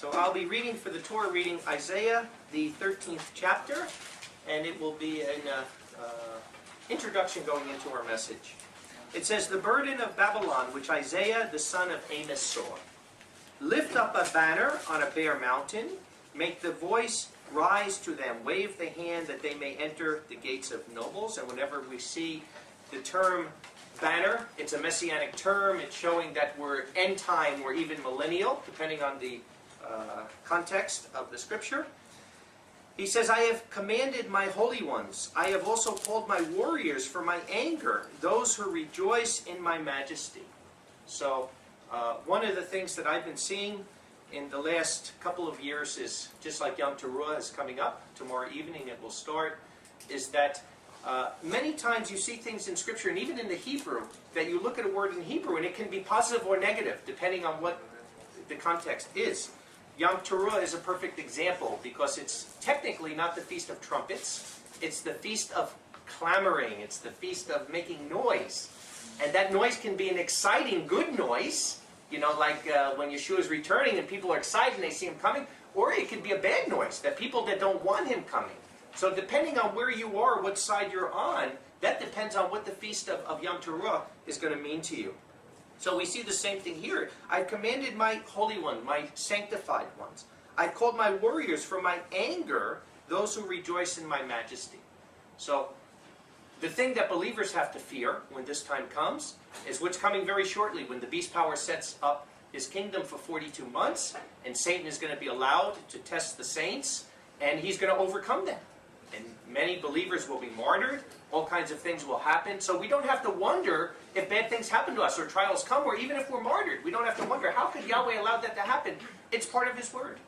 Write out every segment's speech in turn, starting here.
So I'll be reading for the Torah reading Isaiah, the 13th chapter, and it will be an introduction going into our message. It says, "The burden of Babylon, which Isaiah the son of Amos saw. Lift up a banner on a bare mountain, make the voice rise to them, wave the hand that they may enter the gates of nobles." And whenever we see the term banner, it's a messianic term. It's showing that we're end time or even millennial, depending on the context of the scripture. He says, "I have commanded my holy ones. I have also called my warriors for my anger, those who rejoice in my majesty." So one of the things that I've been seeing in the last couple of years is, just like Yom Teruah is coming up, tomorrow evening it will start, is that many times you see things in Scripture, and even in the Hebrew, that you look at a word in Hebrew and it can be positive or negative, depending on what the context is. Yom Teruah is a perfect example, because it's technically not the Feast of Trumpets. It's the Feast of clamoring. It's the Feast of making noise. And that noise can be an exciting, good noise, you know, like when Yeshua is returning and people are excited and they see him coming, or it could be a bad noise, that people that don't want him coming. So depending on where you are, what side you're on, that depends on what the Feast of Yom Teruah is going to mean to you. So we see the same thing here. "I've commanded my holy one, my sanctified ones. I've called my warriors for my anger, those who rejoice in my majesty." So the thing that believers have to fear when this time comes is what's coming very shortly, when the beast power sets up his kingdom for 42 months, and Satan is going to be allowed to test the saints, and he's going to overcome them. And many believers will be martyred. All kinds of things will happen. So we don't have to wonder if bad things happen to us or trials come, or even if we're martyred. We don't have to wonder, how could Yahweh allow that to happen? It's part of His Word.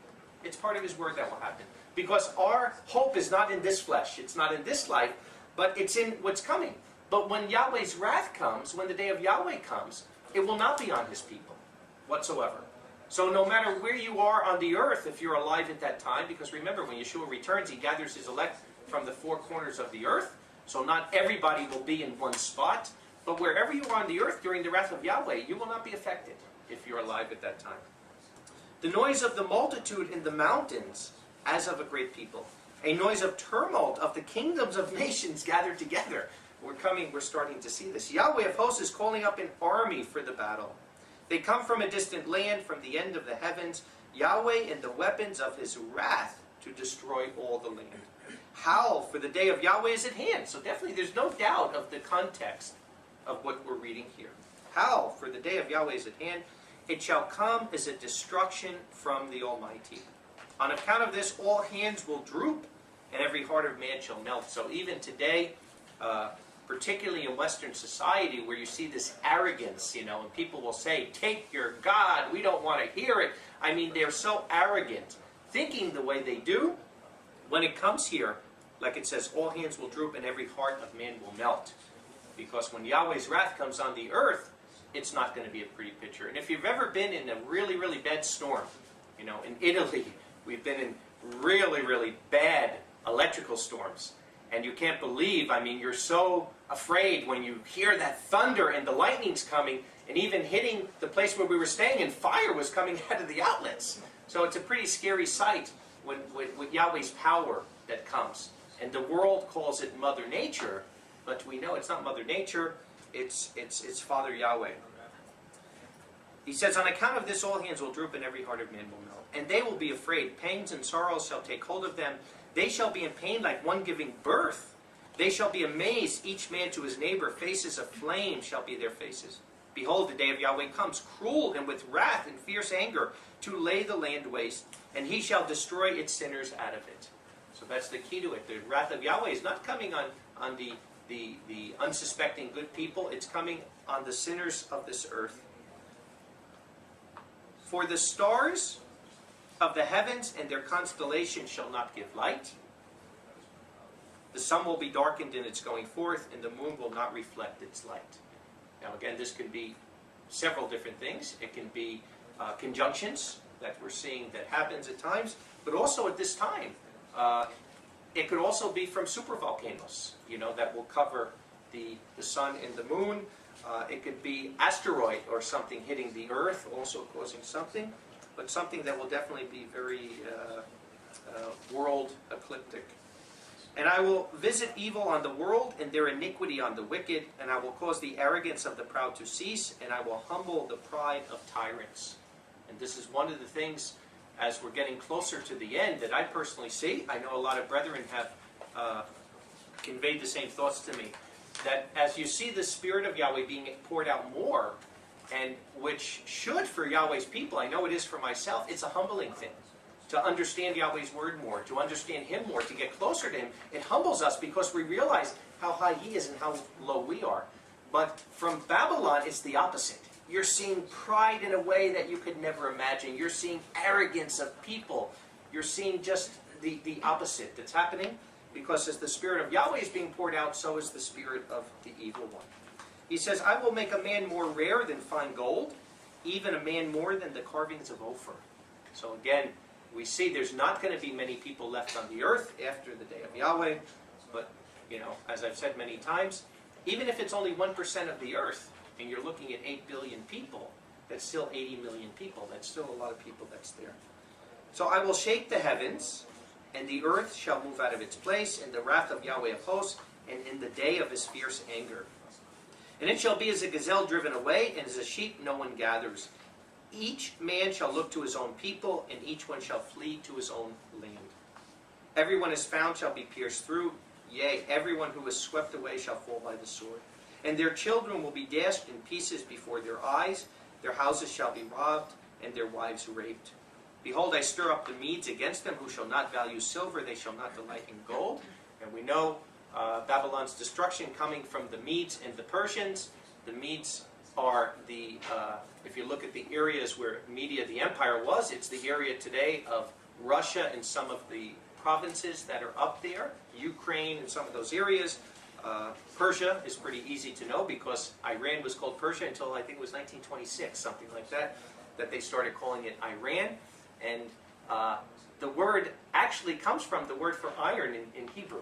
It's part of His Word that will happen. Because our hope is not in this flesh. It's not in this life, but it's in what's coming. But when Yahweh's wrath comes, when the day of Yahweh comes, it will not be on His people whatsoever. So no matter where you are on the earth, if you're alive at that time, because remember, when Yeshua returns, He gathers His elect from the four corners of the earth. So not everybody will be in one spot. But wherever you are on the earth during the wrath of Yahweh, you will not be affected if you're alive at that time. "The noise of the multitude in the mountains, as of a great people. A noise of tumult of the kingdoms of nations gathered together." We're starting to see this. "Yahweh of hosts is calling up an army for the battle. They come from a distant land, from the end of the heavens. Yahweh and the weapons of His wrath to destroy all the land. Howl, for the day of Yahweh is at hand." So definitely there's no doubt of the context of what we're reading here. "Howl, for the day of Yahweh is at hand. It shall come as a destruction from the Almighty. On account of this, all hands will droop, and every heart of man shall melt." So even today, particularly in Western society, where you see this arrogance, you know, and people will say, "Take your God, we don't want to hear it." I mean, they're so arrogant, thinking the way they do. When it comes here, like it says, all hands will droop and every heart of man will melt. Because when Yahweh's wrath comes on the earth, it's not going to be a pretty picture. And if you've ever been in a really, really bad storm, you know, in Italy, we've been in really, really bad electrical storms. And you can't believe, I mean, you're so afraid when you hear that thunder and the lightning's coming, and even hitting the place where we were staying, and fire was coming out of the outlets. So it's a pretty scary sight with Yahweh's power that comes. And the world calls it Mother Nature, but we know it's not Mother Nature, it's Father Yahweh. He says, "On account of this all hands will droop and every heart of man will melt. And they will be afraid. Pains and sorrows shall take hold of them. They shall be in pain like one giving birth. They shall be amazed, each man to his neighbor. Faces of flame shall be their faces. Behold, the day of Yahweh comes, cruel and with wrath and fierce anger, to lay the land waste. And He shall destroy its sinners out of it." So that's the key to it. The wrath of Yahweh is not coming on the unsuspecting good people. It's coming on the sinners of this earth. "For the stars of the heavens and their constellations shall not give light. The sun will be darkened in its going forth, and the moon will not reflect its light." Now again, this can be several different things. It can be conjunctions that we're seeing that happens at times, but also at this time. It could also be from supervolcanoes, you know, that will cover the sun and the moon. It could be asteroid or something hitting the earth, also causing something. but something that will definitely be very world ecliptic. And I will visit evil on the world and their iniquity on the wicked, and I will cause the arrogance of the proud to cease, and I will humble the pride of tyrants. And this is one of the things, as we're getting closer to the end, that I personally see. I know a lot of brethren have conveyed the same thoughts to me, that as you see the Spirit of Yahweh being poured out more, and which should for Yahweh's people, I know it is for myself, it's a humbling thing. To understand Yahweh's word more, to understand Him more, to get closer to Him. It humbles us because we realize how high He is and how low we are. But from Babylon, it's the opposite. You're seeing pride in a way that you could never imagine. You're seeing arrogance of people. You're seeing just the opposite that's happening. Because as the Spirit of Yahweh is being poured out, so is the spirit of the evil one. He says, I will make a man more rare than fine gold, even a man more than the carvings of Ophir. So again, we see there's not going to be many people left on the earth after the day of Yahweh. But, as I've said many times, even if it's only 1% of the earth, and you're looking at 8 billion people, that's still 80 million people. That's still a lot of people that's there. So I will shake the heavens, and the earth shall move out of its place in the wrath of Yahweh of hosts, and in the day of His fierce anger. And it shall be as a gazelle driven away, and as a sheep no one gathers. Each man shall look to his own people, and each one shall flee to his own land. Everyone is found shall be pierced through, yea, everyone who is swept away shall fall by the sword. And their children will be dashed in pieces before their eyes, their houses shall be robbed, and their wives raped. Behold, I stir up the Medes against them, who shall not value silver, they shall not delight in gold. And we know Babylon's destruction coming from the Medes and the Persians. The Medes are the, if you look at the areas where Media, the empire was, it's the area today of Russia and some of the provinces that are up there, Ukraine and some of those areas. Persia is pretty easy to know because Iran was called Persia until I think it was 1926, something like that they started calling it Iran. And the word actually comes from the word for iron in Hebrew,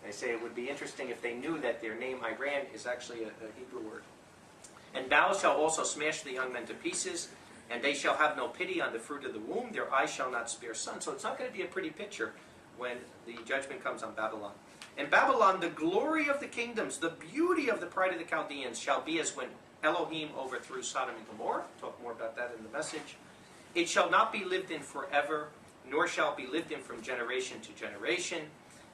They say it would be interesting if they knew that their name Iran is actually a Hebrew word. And thou shalt also smash the young men to pieces, and they shall have no pity on the fruit of the womb. Their eyes shall not spare sun. So it's not going to be a pretty picture when the judgment comes on Babylon. And Babylon, the glory of the kingdoms, the beauty of the pride of the Chaldeans, shall be as when Elohim overthrew Sodom and Gomorrah. Talk more about that in the message. It shall not be lived in forever, nor shall it be lived in from generation to generation.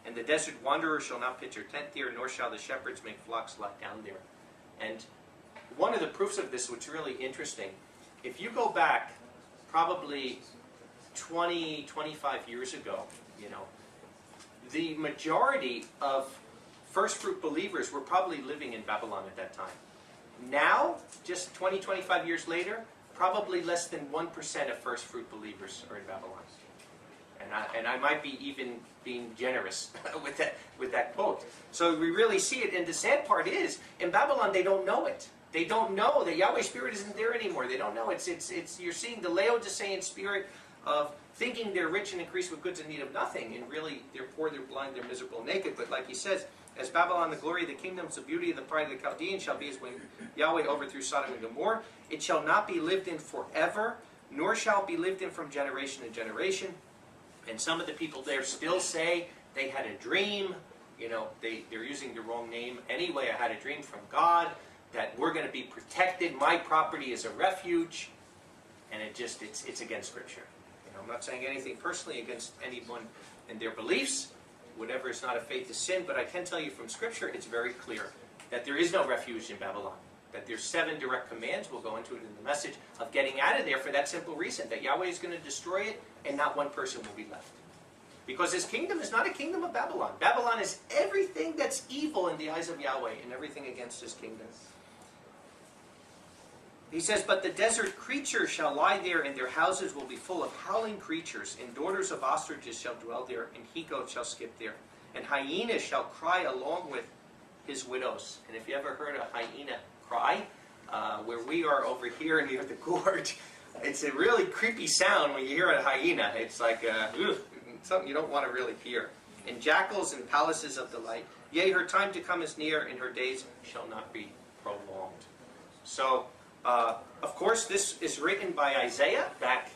And the desert wanderer shall not pitch her tent there, nor shall the shepherds make flocks lie down there. And one of the proofs of this, which is really interesting, if you go back probably 20, 25 years ago, the majority of first fruit believers were probably living in Babylon at that time. Now, just 20, 25 years later, probably less than 1% of first fruit believers are in Babylon. And I might be even being generous with that quote. So we really see it. And the sad part is, in Babylon, they don't know it. They don't know that Yahweh's Spirit isn't there anymore. They don't know. You're seeing the Laodicean spirit of thinking they're rich and increased with goods in need of nothing. And really, they're poor, they're blind, they're miserable, naked. But like he says, as Babylon, the glory of the kingdoms, the beauty of the pride of the Chaldeans shall be as when Yahweh overthrew Sodom and Gomorrah. It shall not be lived in forever, nor shall it be lived in from generation to generation. And some of the people there still say they had a dream. They're using the wrong name. Anyway, I had a dream from God that we're going to be protected. My property is a refuge. And it's against Scripture. I'm not saying anything personally against anyone and their beliefs. Whatever is not of faith is sin. But I can tell you from Scripture, it's very clear that there is no refuge in Babylon. That there's 7 direct commands, we'll go into it in the message, of getting out of there for that simple reason, that Yahweh is going to destroy it and not one person will be left. Because His kingdom is not a kingdom of Babylon. Babylon is everything that's evil in the eyes of Yahweh and everything against His kingdom. He says, but the desert creatures shall lie there, and their houses will be full of howling creatures, and daughters of ostriches shall dwell there, and he-goats shall skip there, and hyenas shall cry along with his widows. And if you ever heard a hyena cry, where we are over here near the gorge, it's a really creepy sound when you hear a hyena. It's like something you don't want to really hear. And jackals and palaces of delight. Yea, her time to come is near, and her days shall not be prolonged. So Of course, this is written by Isaiah back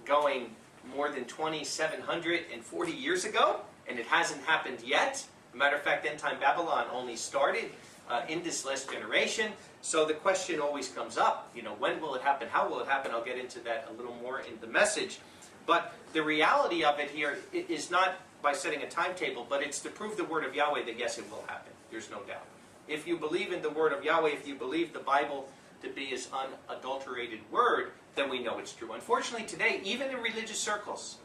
going more than 2,740 years ago, and it hasn't happened yet. As a matter of fact, end-time Babylon only started in this last generation. So the question always comes up, when will it happen? How will it happen? I'll get into that a little more in the message. But the reality of it here is not by setting a timetable, but it's to prove the word of Yahweh that yes, it will happen. There's no doubt. If you believe in the word of Yahweh, if you believe the Bible to be his unadulterated word, then we know it's true. Unfortunately today, even in religious circles,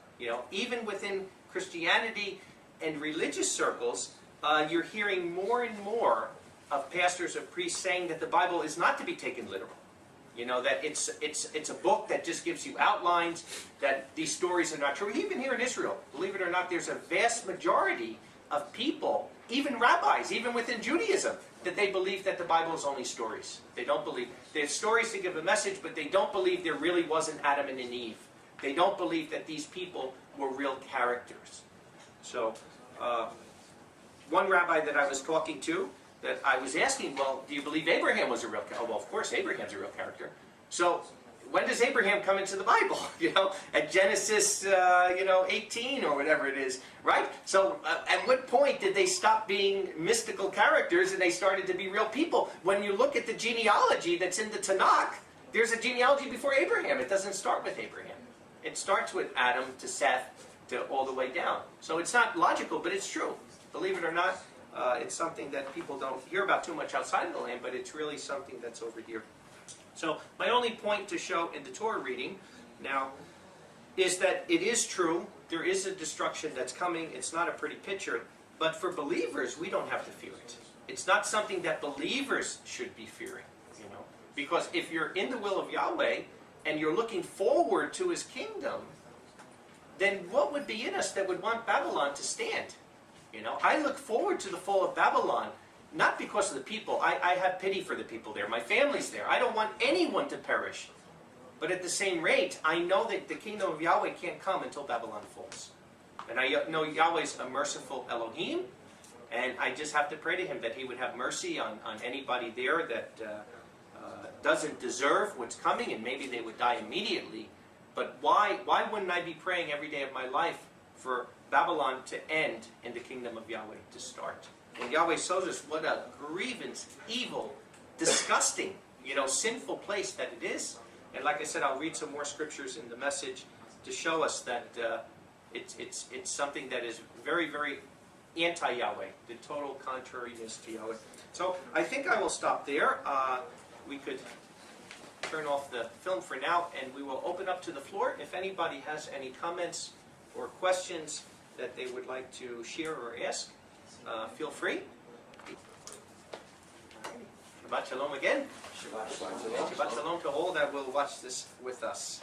even within Christianity and religious circles, you're hearing more and more of pastors, of priests saying that the Bible is not to be taken literal. That it's a book that just gives you outlines, that these stories are not true. Even here in Israel, believe it or not, there's a vast majority of people, even rabbis, even within Judaism, that they believe that the Bible is only stories. They don't believe. They're stories to give a message, but they don't believe there really was an Adam and an Eve. They don't believe that these people were real characters. So, one rabbi that I was talking to, that I was asking, well, do you believe Abraham was a real character? Oh, well, of course, Abraham's a real character. So, when does Abraham come into the Bible? At Genesis, 18 or whatever it is, right? So, at what point did they stop being mystical characters and they started to be real people? When you look at the genealogy that's in the Tanakh, there's a genealogy before Abraham. It doesn't start with Abraham. It starts with Adam to Seth to all the way down. So it's not logical, but it's true. Believe it or not, it's something that people don't hear about too much outside of the land, but it's really something that's over here. So my only point to show in the Torah reading now is that it is true. There is a destruction that's coming. It's not a pretty picture. But for believers, we don't have to fear it. It's not something that believers should be fearing. Because if you're in the will of Yahweh and you're looking forward to his kingdom, then what would be in us that would want Babylon to stand? I look forward to the fall of Babylon, not because of the people. I have pity for the people there. My family's there. I don't want anyone to perish. But at the same rate, I know that the kingdom of Yahweh can't come until Babylon falls. And I know Yahweh's a merciful Elohim, and I just have to pray to him that he would have mercy on anybody there that doesn't deserve what's coming, and maybe they would die immediately. But why wouldn't I be praying every day of my life for Babylon to end and the kingdom of Yahweh to start? And Yahweh shows us what a grievous, evil, disgusting, sinful place that it is. And like I said, I'll read some more scriptures in the message to show us that it's something that is very, very anti-Yahweh, the total contrariness to Yahweh. So I think I will stop there. We could turn off the film for now, and we will open up to the floor. If anybody has any comments or questions that they would like to share or ask, feel free. Shabbat Shalom again. Shabbat Shalom. Shabbat Shalom to all that will watch this with us.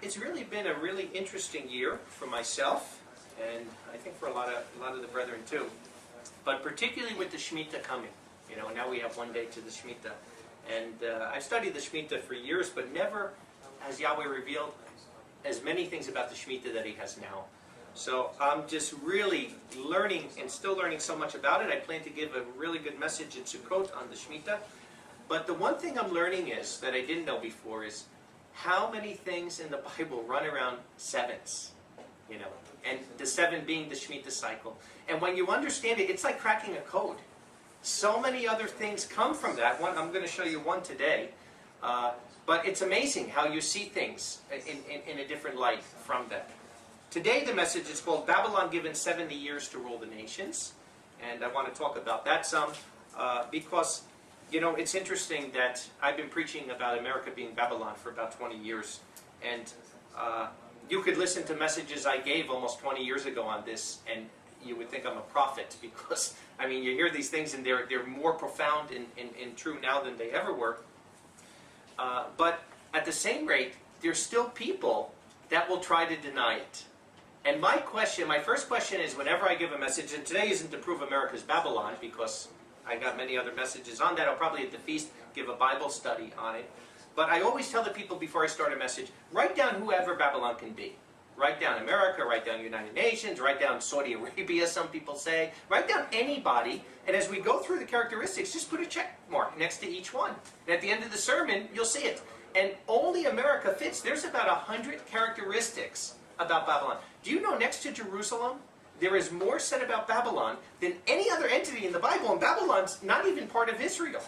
It's really been a really interesting year for myself, and I think for a lot of the brethren too. But particularly with the Shemitah coming. Now we have one day to the Shemitah. And I've studied the Shemitah for years, but never has Yahweh revealed as many things about the Shemitah that he has now. So I'm just really learning and still learning so much about it. I plan to give a really good message in Sukkot on the Shemitah. But the one thing I'm learning is, that I didn't know before, is how many things in the Bible run around sevens. And the 7 being the Shemitah cycle. And when you understand it, it's like cracking a code. So many other things come from that. I'm going to show you one today. But it's amazing how you see things in a different light from that. Today the message is called Babylon Given 70 Years to Rule the Nations. And I want to talk about that some because, it's interesting that I've been preaching about America being Babylon for about 20 years. And you could listen to messages I gave almost 20 years ago on this, and you would think I'm a prophet, because, you hear these things and they're more profound and true now than they ever were. But at the same rate, there's still people that will try to deny it. And my first question is, whenever I give a message, and today isn't to prove America's Babylon, because I got many other messages on that. I'll probably at the feast give a Bible study on it. But I always tell the people before I start a message, write down whoever Babylon can be. Write down America, write down United Nations, write down Saudi Arabia, some people say. Write down anybody, and as we go through the characteristics, just put a check mark next to each one. And at the end of the sermon, you'll see it. And only America fits. There's about 100 characteristics about Babylon. Do you know next to Jerusalem, there is more said about Babylon than any other entity in the Bible, and Babylon's not even part of Israel.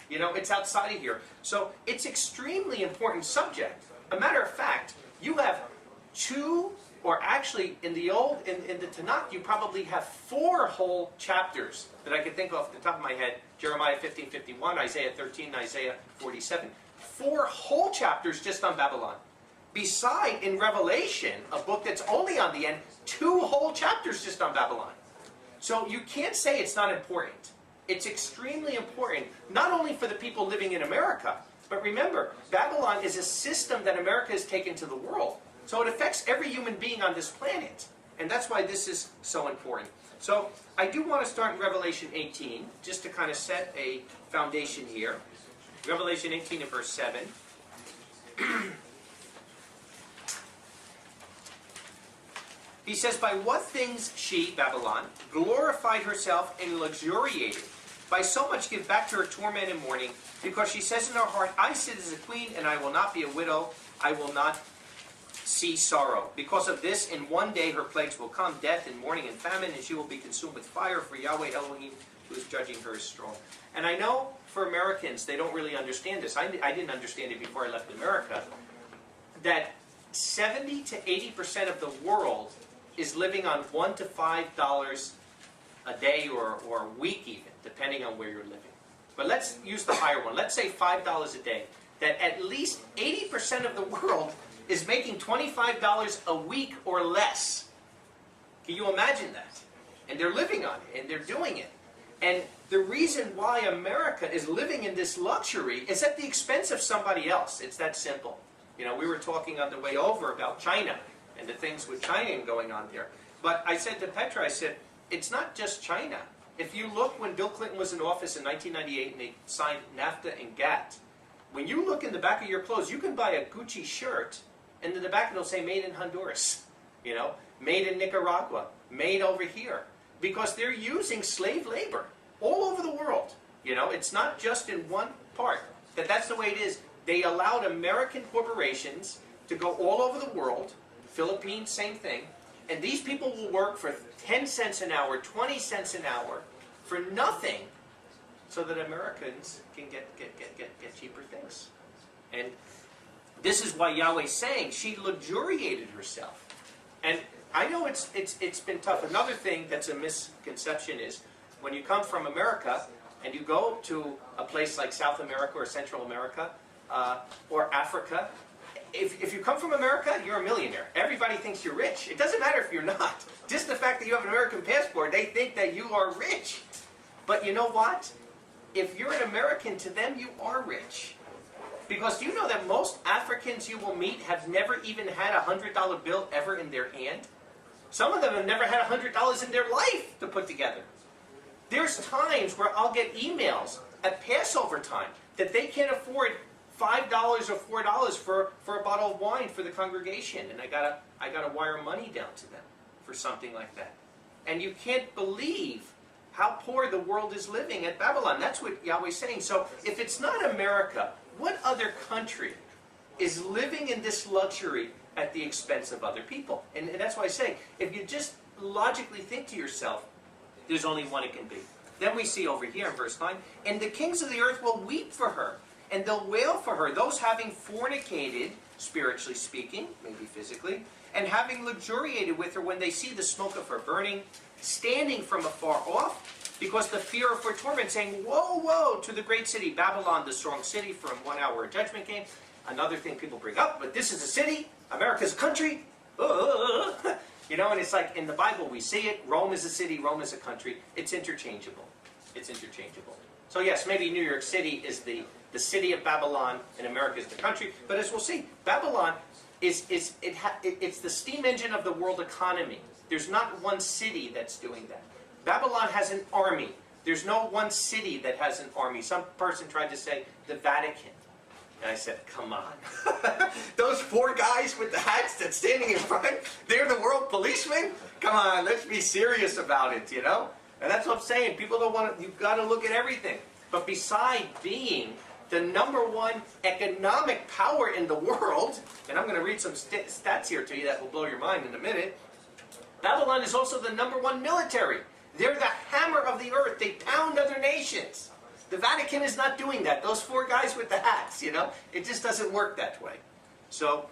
You know, it's outside of here. So it's extremely important subject. A matter of fact, you have two, or actually in the Tanakh, you probably have 4 whole chapters that I can think of off the top of my head. Jeremiah 15:51, Isaiah 13, Isaiah 47. 4 whole chapters just on Babylon. Beside, in Revelation, a book that's only on the end, 2 whole chapters just on Babylon. So you can't say it's not important. It's extremely important, not only for the people living in America, but remember, Babylon is a system that America has taken to the world. So it affects every human being on this planet. And that's why this is so important. So I do want to start in Revelation 18, just to kind of set a foundation here. Revelation 18 and verse 7. He says, by what things she, Babylon, glorified herself and luxuriated, by so much give back to her torment and mourning, because she says in her heart, I sit as a queen, and I will not be a widow, I will not see sorrow. Because of this, in one day her plagues will come, death and mourning and famine, and she will be consumed with fire, for Yahweh Elohim, who is judging her, is strong. And I know for Americans, they don't really understand this. I didn't understand it before I left America, that 70 to 80% of the world is living on $1 to $5 a day or a week even, depending on where you're living. But let's use the higher one. Let's say $5 a day. That at least 80% of the world is making $25 a week or less. Can you imagine that? And they're living on it, and they're doing it. And the reason why America is living in this luxury is at the expense of somebody else. It's that simple. You know, we were talking on the way over about China and the things with China going on there. But I said to Petra, I said, it's not just China. If you look when Bill Clinton was in office in 1998 and they signed NAFTA and GATT, when you look in the back of your clothes, you can buy a Gucci shirt, and in the back it'll say made in Honduras, you know, made in Nicaragua, made over here. Because they're using slave labor all over the world. You know, it's not just in one part. That's the way it is. They allowed American corporations to go all over the world. Philippines, same thing. And these people will work for 10 cents an hour, 20 cents an hour, for nothing, so that Americans can get cheaper things. And this is why Yahweh's saying she luxuriated herself. And I know it's been tough. Another thing that's a misconception is when you come from America and you go to a place like South America or Central America or Africa, if you come from America, you're a millionaire. Everybody thinks you're rich. It doesn't matter if you're not. Just the fact that you have an American passport, they think that you are rich. But you know what? If you're an American, to them you are rich. Because do you know that most Africans you will meet have never even had a $100 bill ever in their hand? Some of them have never had $100 in their life to put together. There's times where I'll get emails at Passover time that they can't afford $5 or $4 for a bottle of wine for the congregation, and I gotta wire money down to them for something like that. And you can't believe how poor the world is living at Babylon. That's what Yahweh's saying. So if it's not America, what other country is living in this luxury at the expense of other people? And that's why I say, if you just logically think to yourself, there's only one it can be. Then we see over here in verse 9, and the kings of the earth will weep for her, and they'll wail for her, those having fornicated, spiritually speaking, maybe physically, and having luxuriated with her when they see the smoke of her burning, standing from afar off, because the fear of her torment, saying, woe, woe to the great city, Babylon, the strong city, from 1 hour of judgment came. Another thing people bring up, but this is a city, America's a country. You know, and it's like in the Bible we see it, Rome is a city, Rome is a country. It's interchangeable. It's interchangeable. So yes, maybe New York City is the city of Babylon and America is the country, but as we'll see, Babylon it's the steam engine of the world economy. There's not one city that's doing that. Babylon has an army. There's no one city that has an army. Some person tried to say the Vatican. And I said, come on. Those four guys with the hats that's standing in front, they're the world policemen? Come on, let's be serious about it, you know? And that's what I'm saying. People don't want to, you've got to look at everything. But beside being the #1 economic power in the world, and I'm going to read some stats here to you that will blow your mind in a minute, Babylon is also the #1 military. They're the hammer of the earth. They pound other nations. The Vatican is not doing that. Those four guys with the hats, you know, it just doesn't work that way. So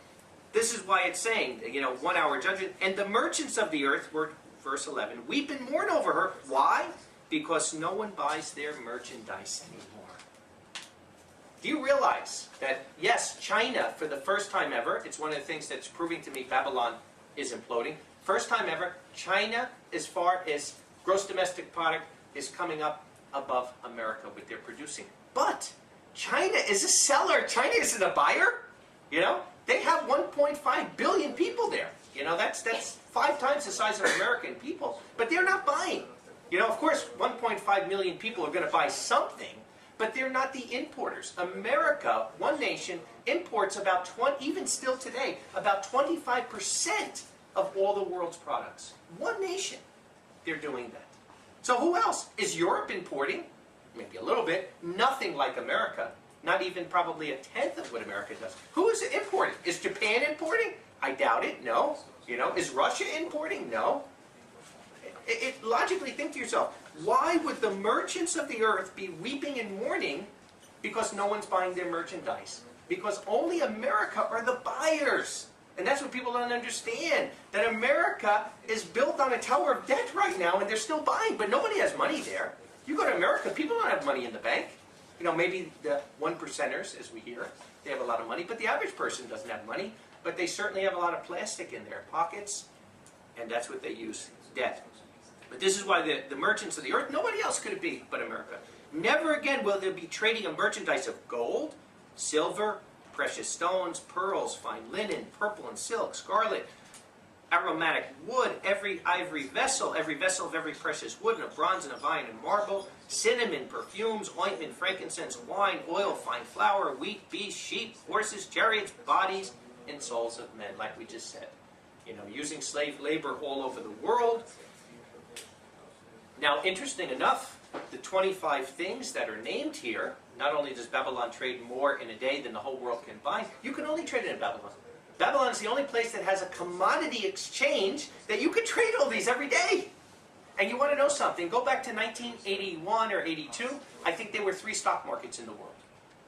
this is why it's saying, you know, 1 hour judgment. And the merchants of the earth, were verse 11, weep and mourn over her. Why? Because no one buys their merchandise anymore. Do you realize that, yes, China, for the first time ever, it's one of the things that's proving to me Babylon is imploding. First time ever, China, as far as gross domestic product, is coming up above America with their producing. But China is a seller. China isn't a buyer. You know, they have 1.5 billion people there. You know, that's 5 times the size of American people. But they're not buying. You know, of course, 1.5 million people are going to buy something, but they're not the importers. America, one nation, imports about even still today, about 25% of all the world's products. One nation, they're doing that. So who else? Is Europe importing? Maybe a little bit. Nothing like America. Not even probably 1/10 of what America does. Who is importing? Is Japan importing? I doubt it. No. You know, is Russia importing? No. Logically think to yourself, why would the merchants of the earth be weeping and mourning because no one's buying their merchandise? Because only America are the buyers. And that's what people don't understand. That America is built on a tower of debt right now and they're still buying, but nobody has money there. You go to America, people don't have money in the bank. You know, maybe the 1%ers, as we hear, they have a lot of money, but the average person doesn't have money. But they certainly have a lot of plastic in their pockets, and that's what they use, debt. But this is why the merchants of the earth, nobody else could it be but America. Never again will there be trading of merchandise of gold, silver, precious stones, pearls, fine linen, purple and silk, scarlet, aromatic wood, every ivory vessel of every precious wood, and of bronze and of iron and marble, cinnamon, perfumes, ointment, frankincense, wine, oil, fine flour, wheat, beasts, sheep, horses, chariots, bodies, and souls of men, like we just said. You know, using slave labor all over the world. Now, interesting enough, the 25 things that are named here, not only does Babylon trade more in a day than the whole world can buy, you can only trade it in Babylon. Babylon is the only place that has a commodity exchange that you can trade all these every day. And you want to know something, go back to 1981 or 82, I think there were 3 stock markets in the world.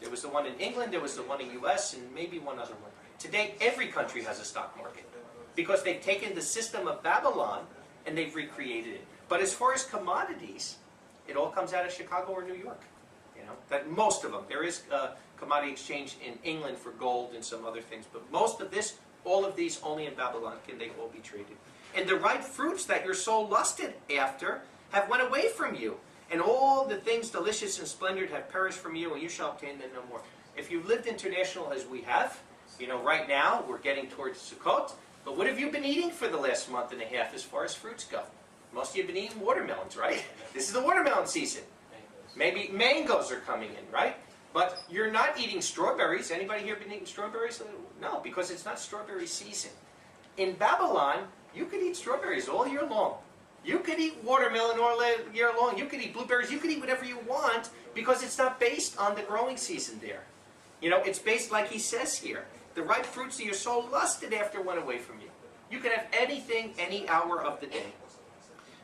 There was the one in England, there was the one in the US, and maybe one other one. Today, every country has a stock market because they've taken the system of Babylon and they've recreated it. But as far as commodities, it all comes out of Chicago or New York. You know, that most of them. There is a commodity exchange in England for gold and some other things, but most of this, all of these, only in Babylon can they all be traded. And the ripe fruits that your soul lusted after have went away from you, and all the things delicious and splendid have perished from you, and you shall obtain them no more. If you lived international as we have, you know, right now we're getting towards Sukkot, but what have you been eating for the last month and a half as far as fruits go? Most of you have been eating watermelons, right? This is the watermelon season. Maybe mangoes are coming in, right? But you're not eating strawberries. Anybody here been eating strawberries? No, because it's not strawberry season. In Babylon, you could eat strawberries all year long. You could eat watermelon all year long. You could eat blueberries. You could eat whatever you want because it's not based on the growing season there. You know, it's based like he says here. The ripe fruits of your soul lusted after went away from you. You can have anything, any hour of the day.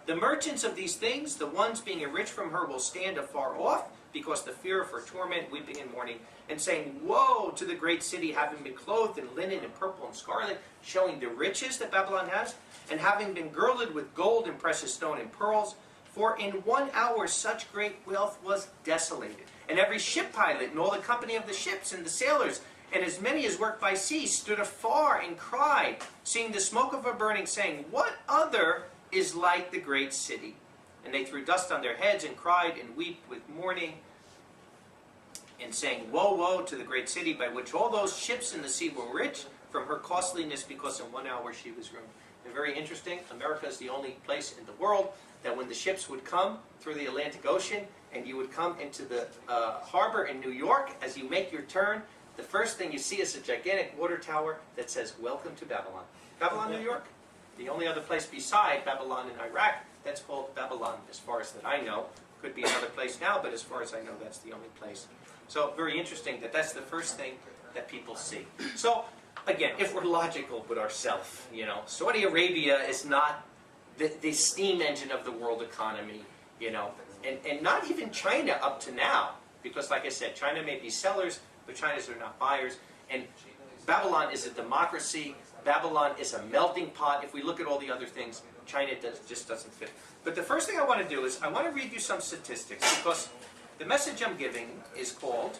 The merchants of these things, the ones being enriched from her, will stand afar off, because the fear of her torment, weeping and mourning, and saying, woe to the great city, having been clothed in linen and purple and scarlet, showing the riches that Babylon has, and having been girded with gold and precious stone and pearls. For in 1 hour such great wealth was desolated. And every ship pilot and all the company of the ships and the sailors, and as many as worked by sea, stood afar and cried, seeing the smoke of her burning, saying, what other is like the great city? And they threw dust on their heads and cried and wept with mourning, and saying, woe, woe to the great city, by which all those ships in the sea were rich from her costliness, because in 1 hour she was ruined. And very interesting, America is the only place in the world that when the ships would come through the Atlantic Ocean, and you would come into the harbor in New York, as you make your turn, the first thing you see is a gigantic water tower that says, "Welcome to Babylon." Babylon, New York? The only other place beside Babylon in Iraq that's called Babylon, as far as that I know. Could be another place now, but as far as I know, that's the only place. So very interesting that that's the first thing that people see. So again, if we're logical with ourselves, you know, Saudi Arabia is not the steam engine of the world economy, you know, and not even China up to now, because like I said, China may be sellers, but China's are not buyers. And Babylon is a democracy. Babylon is a melting pot. If we look at all the other things, China just doesn't fit. But the first thing I want to do is I want to read you some statistics, because the message I'm giving is called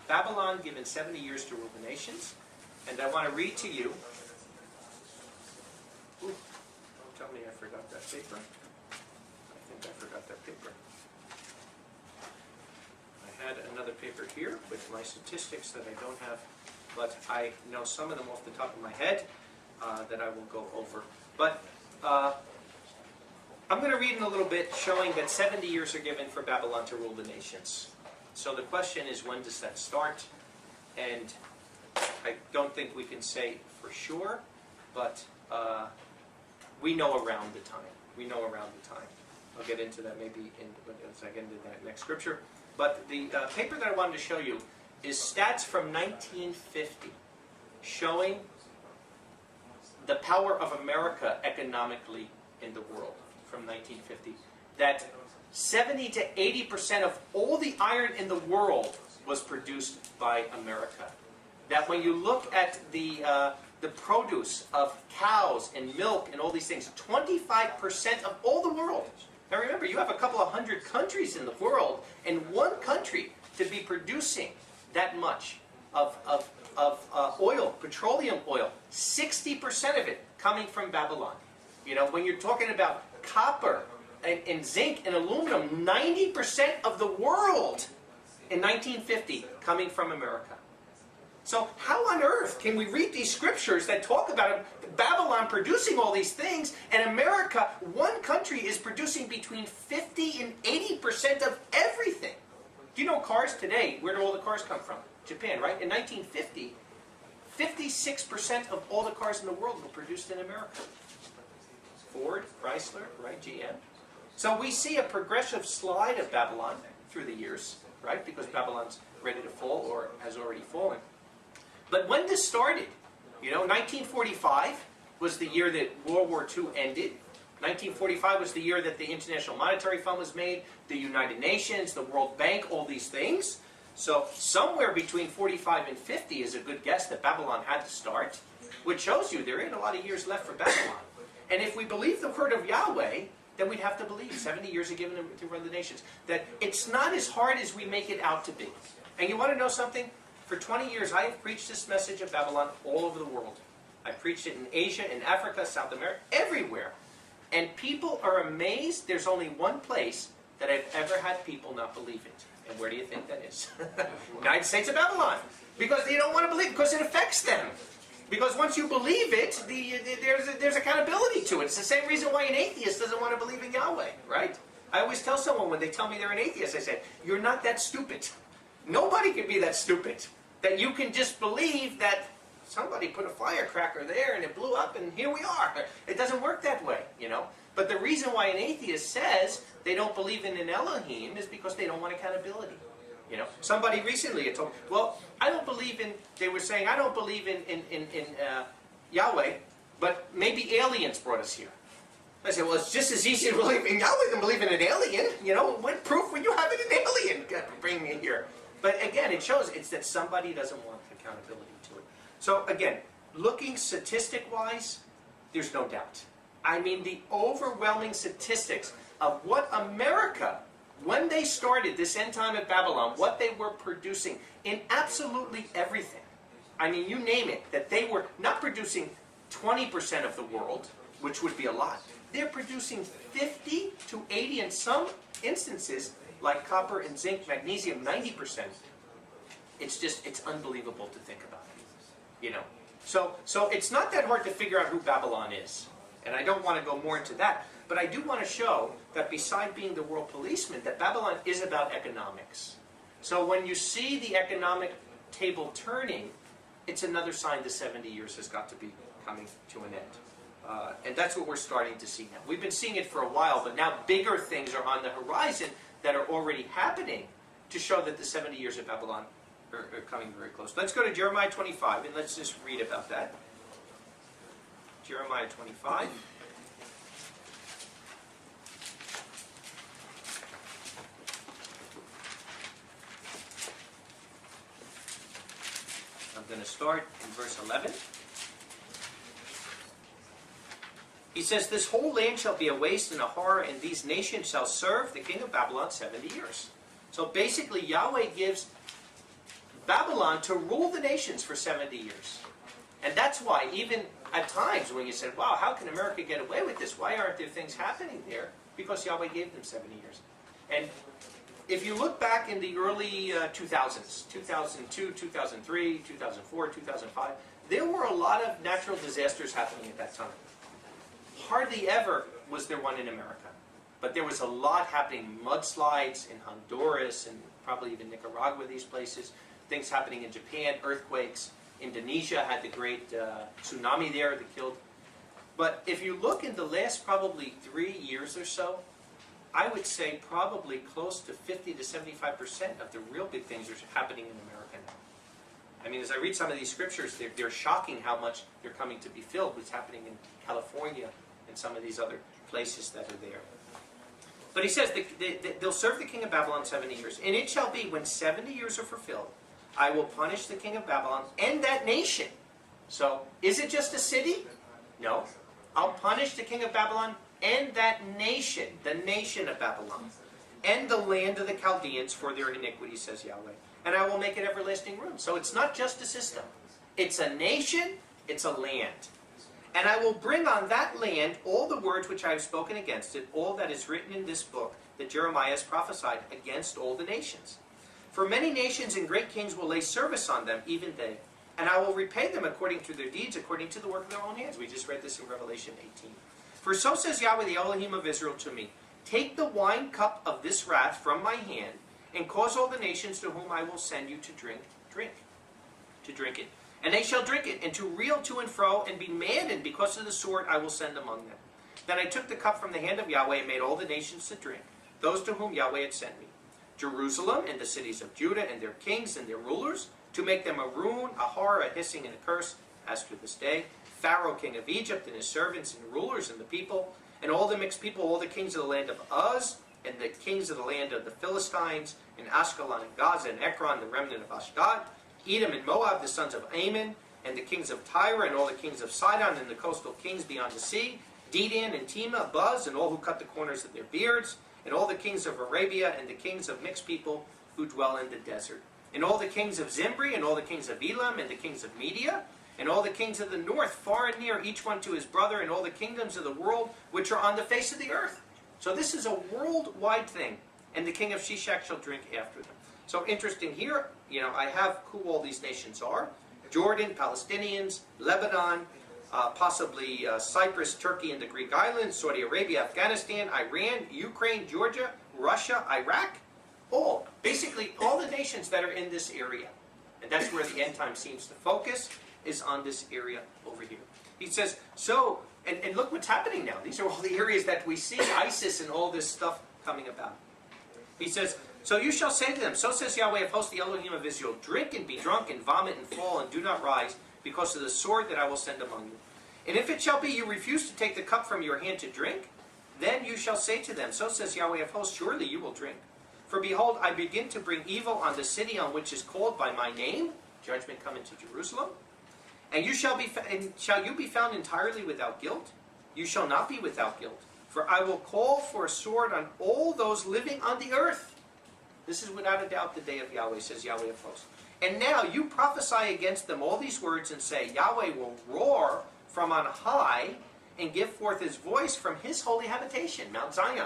Babylon Given 70 Years to Rule the Nations. And I want to read to you. Ooh, don't tell me I forgot that paper. I think I forgot that paper. I had another paper here with my statistics that I don't have, but I know some of them off the top of my head that I will go over. But I'm going to read in a little bit showing that 70 years are given for Babylon to rule the nations. So the question is, when does that start? And I don't think we can say for sure, but we know around the time. We know around the time. I'll get into that maybe as I get into that next scripture. But the paper that I wanted to show you is stats from 1950 showing the power of America economically in the world from 1950. That 70 to 80% of all the iron in the world was produced by America. That when you look at the produce of cows and milk and all these things, 25% of all the world. Now remember, you have a couple of hundred countries in the world, and one country to be producing that much of oil, petroleum oil, 60% of it coming from Babylon. You know, when you're talking about copper and zinc and aluminum, 90% of the world in 1950 coming from America. So how on earth can we read these scriptures that talk about Babylon producing all these things, and America, one country, is producing between 50 and 80% of everything? Do you know cars today, where do all the cars come from? Japan, right? In 1950, 56% of all the cars in the world were produced in America. Ford, Chrysler, right? GM. So we see a progressive slide of Babylon through the years, right? Because Babylon's ready to fall or has already fallen. But when this started, you know, 1945 was the year that World War II ended. 1945 was the year that the International Monetary Fund was made, the United Nations, the World Bank, all these things. So somewhere between 45 and 50 is a good guess that Babylon had to start, which shows you there ain't a lot of years left for Babylon. And if we believe the word of Yahweh, then we'd have to believe 70 years are given to run the nations. That it's not as hard as we make it out to be. And you want to know something? For 20 years, I have preached this message of Babylon all over the world. I preached it in Asia, in Africa, South America, everywhere. And people are amazed. There's only one place that I've ever had people not believe it. And where do you think that is? United States of Babylon. Because they don't want to believe it, because it affects them. Because once you believe it, there's accountability to it. It's the same reason why an atheist doesn't want to believe in Yahweh, right? I always tell someone when they tell me they're an atheist, I say, you're not that stupid. Nobody can be that stupid. That you can just believe that somebody put a firecracker there and it blew up and here we are. It doesn't work that way, you know. But the reason why an atheist says they don't believe in an Elohim is because they don't want accountability. You know, somebody recently had told me, well, I don't believe in, they were saying, I don't believe in Yahweh, but maybe aliens brought us here. I said, well, it's just as easy to believe in Yahweh than believe in an alien. You know, what proof would you have in an alien bring me here? But again, it shows it's that somebody doesn't want accountability to it. So again, looking statistic-wise, there's no doubt. I mean, the overwhelming statistics of what America, when they started this end time at Babylon, what they were producing in absolutely everything. I mean, you name it, that they were not producing 20% of the world, which would be a lot. They're producing 50 to 80, in some instances, like copper and zinc, magnesium, 90%. It's unbelievable to think about it, you know. So it's not that hard to figure out who Babylon is. And I don't want to go more into that. But I do want to show that beside being the world policeman, that Babylon is about economics. So when you see the economic table turning, it's another sign the 70 years has got to be coming to an end. And that's what we're starting to see now. We've been seeing it for a while, but now bigger things are on the horizon that are already happening to show that the 70 years of Babylon are coming very close. Let's go to Jeremiah 25, and let's just read about that. Jeremiah 25. I'm going to start in verse 11. He says, "This whole land shall be a waste and a horror, and these nations shall serve the king of Babylon 70 years. So basically, Yahweh gives Babylon to rule the nations for 70 years. And that's why, even at times when you said, wow, how can America get away with this? Why aren't there things happening there? Because Yahweh gave them 70 years. And if you look back in the early 2000s, 2002, 2003, 2004, 2005, there were a lot of natural disasters happening at that time. Hardly ever was there one in America. But there was a lot happening, mudslides in Honduras and probably even Nicaragua, these places, things happening in Japan, earthquakes. Indonesia had the great tsunami there that killed. But if you look in the last probably 3 years or so, I would say probably close to 50 to 75% of the real big things are happening in America now. I mean, as I read some of these scriptures, they're shocking how much they're coming to be filled. What's happening in California and some of these other places that are there. But he says they'll serve the king of Babylon 70 years. And it shall be when 70 years are fulfilled, I will punish the king of Babylon and that nation. So, is it just a city? No. I'll punish the king of Babylon and that nation, the nation of Babylon, and the land of the Chaldeans for their iniquity, says Yahweh. And I will make it everlasting ruin. So it's not just a system. It's a nation, it's a land. And I will bring on that land all the words which I have spoken against it, all that is written in this book that Jeremiah has prophesied against all the nations. For many nations and great kings will lay service on them, even they. And I will repay them according to their deeds, according to the work of their own hands. We just read this in Revelation 18. For so says Yahweh, the Elohim of Israel, to me, take the wine cup of this wrath from my hand, and cause all the nations to whom I will send you to drink it. And they shall drink it, and to reel to and fro, and be maddened because of the sword I will send among them. Then I took the cup from the hand of Yahweh, and made all the nations to drink, those to whom Yahweh had sent me. Jerusalem, and the cities of Judah, and their kings, and their rulers, to make them a ruin, a horror, a hissing, and a curse, as to this day. Pharaoh, king of Egypt, and his servants, and rulers, and the people, and all the mixed people, all the kings of the land of Uz, and the kings of the land of the Philistines, and Ashkelon, and Gaza, and Ekron, the remnant of Ashdod, Edom and Moab, the sons of Ammon, and the kings of Tyre, and all the kings of Sidon, and the coastal kings beyond the sea, Dedan and Tema, Buz, and all who cut the corners of their beards, and all the kings of Arabia, and the kings of mixed people who dwell in the desert, and all the kings of Zimbri, and all the kings of Elam, and the kings of Media, and all the kings of the north, far and near, each one to his brother, and all the kingdoms of the world which are on the face of the earth. So this is a worldwide thing, and the king of Shishak shall drink after them. So interesting here, I have who all these nations are. Jordan, Palestinians, Lebanon, possibly Cyprus, Turkey, and the Greek islands, Saudi Arabia, Afghanistan, Iran, Ukraine, Georgia, Russia, Iraq. Basically all the nations that are in this area. And that's where the end time seems to focus, is on this area over here. He says, and look what's happening now. These are all the areas that we see, ISIS and all this stuff coming about. He says, so you shall say to them, so says Yahweh of hosts, the Elohim of Israel, drink and be drunk and vomit and fall and do not rise, because of the sword that I will send among you. And if it shall be you refuse to take the cup from your hand to drink, then you shall say to them, so says Yahweh of hosts, surely you will drink. For behold, I begin to bring evil on the city on which is called by my name, judgment coming to Jerusalem. And shall you be found entirely without guilt? You shall not be without guilt. For I will call for a sword on all those living on the earth. This is without a doubt the day of Yahweh, says Yahweh of hosts. And now you prophesy against them all these words and say, Yahweh will roar from on high and give forth his voice from his holy habitation, Mount Zion.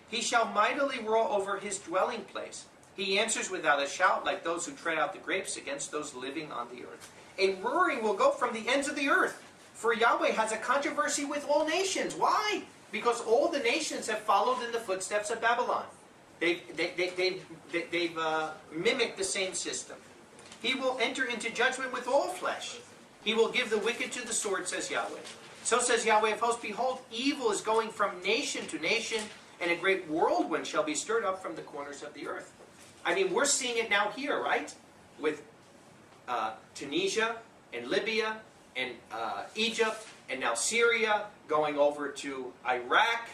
He shall mightily roar over his dwelling place. He answers without a shout like those who tread out the grapes against those living on the earth. A roaring will go from the ends of the earth. For Yahweh has a controversy with all nations. Why? Because all the nations have followed in the footsteps of Babylon. They've mimicked the same system. He will enter into judgment with all flesh. He will give the wicked to the sword, says Yahweh. So says Yahweh of hosts, behold, evil is going from nation to nation, and a great whirlwind shall be stirred up from the corners of the earth. I mean, we're seeing it now here, right? With Tunisia and Libya and Egypt and now Syria going over to Iraq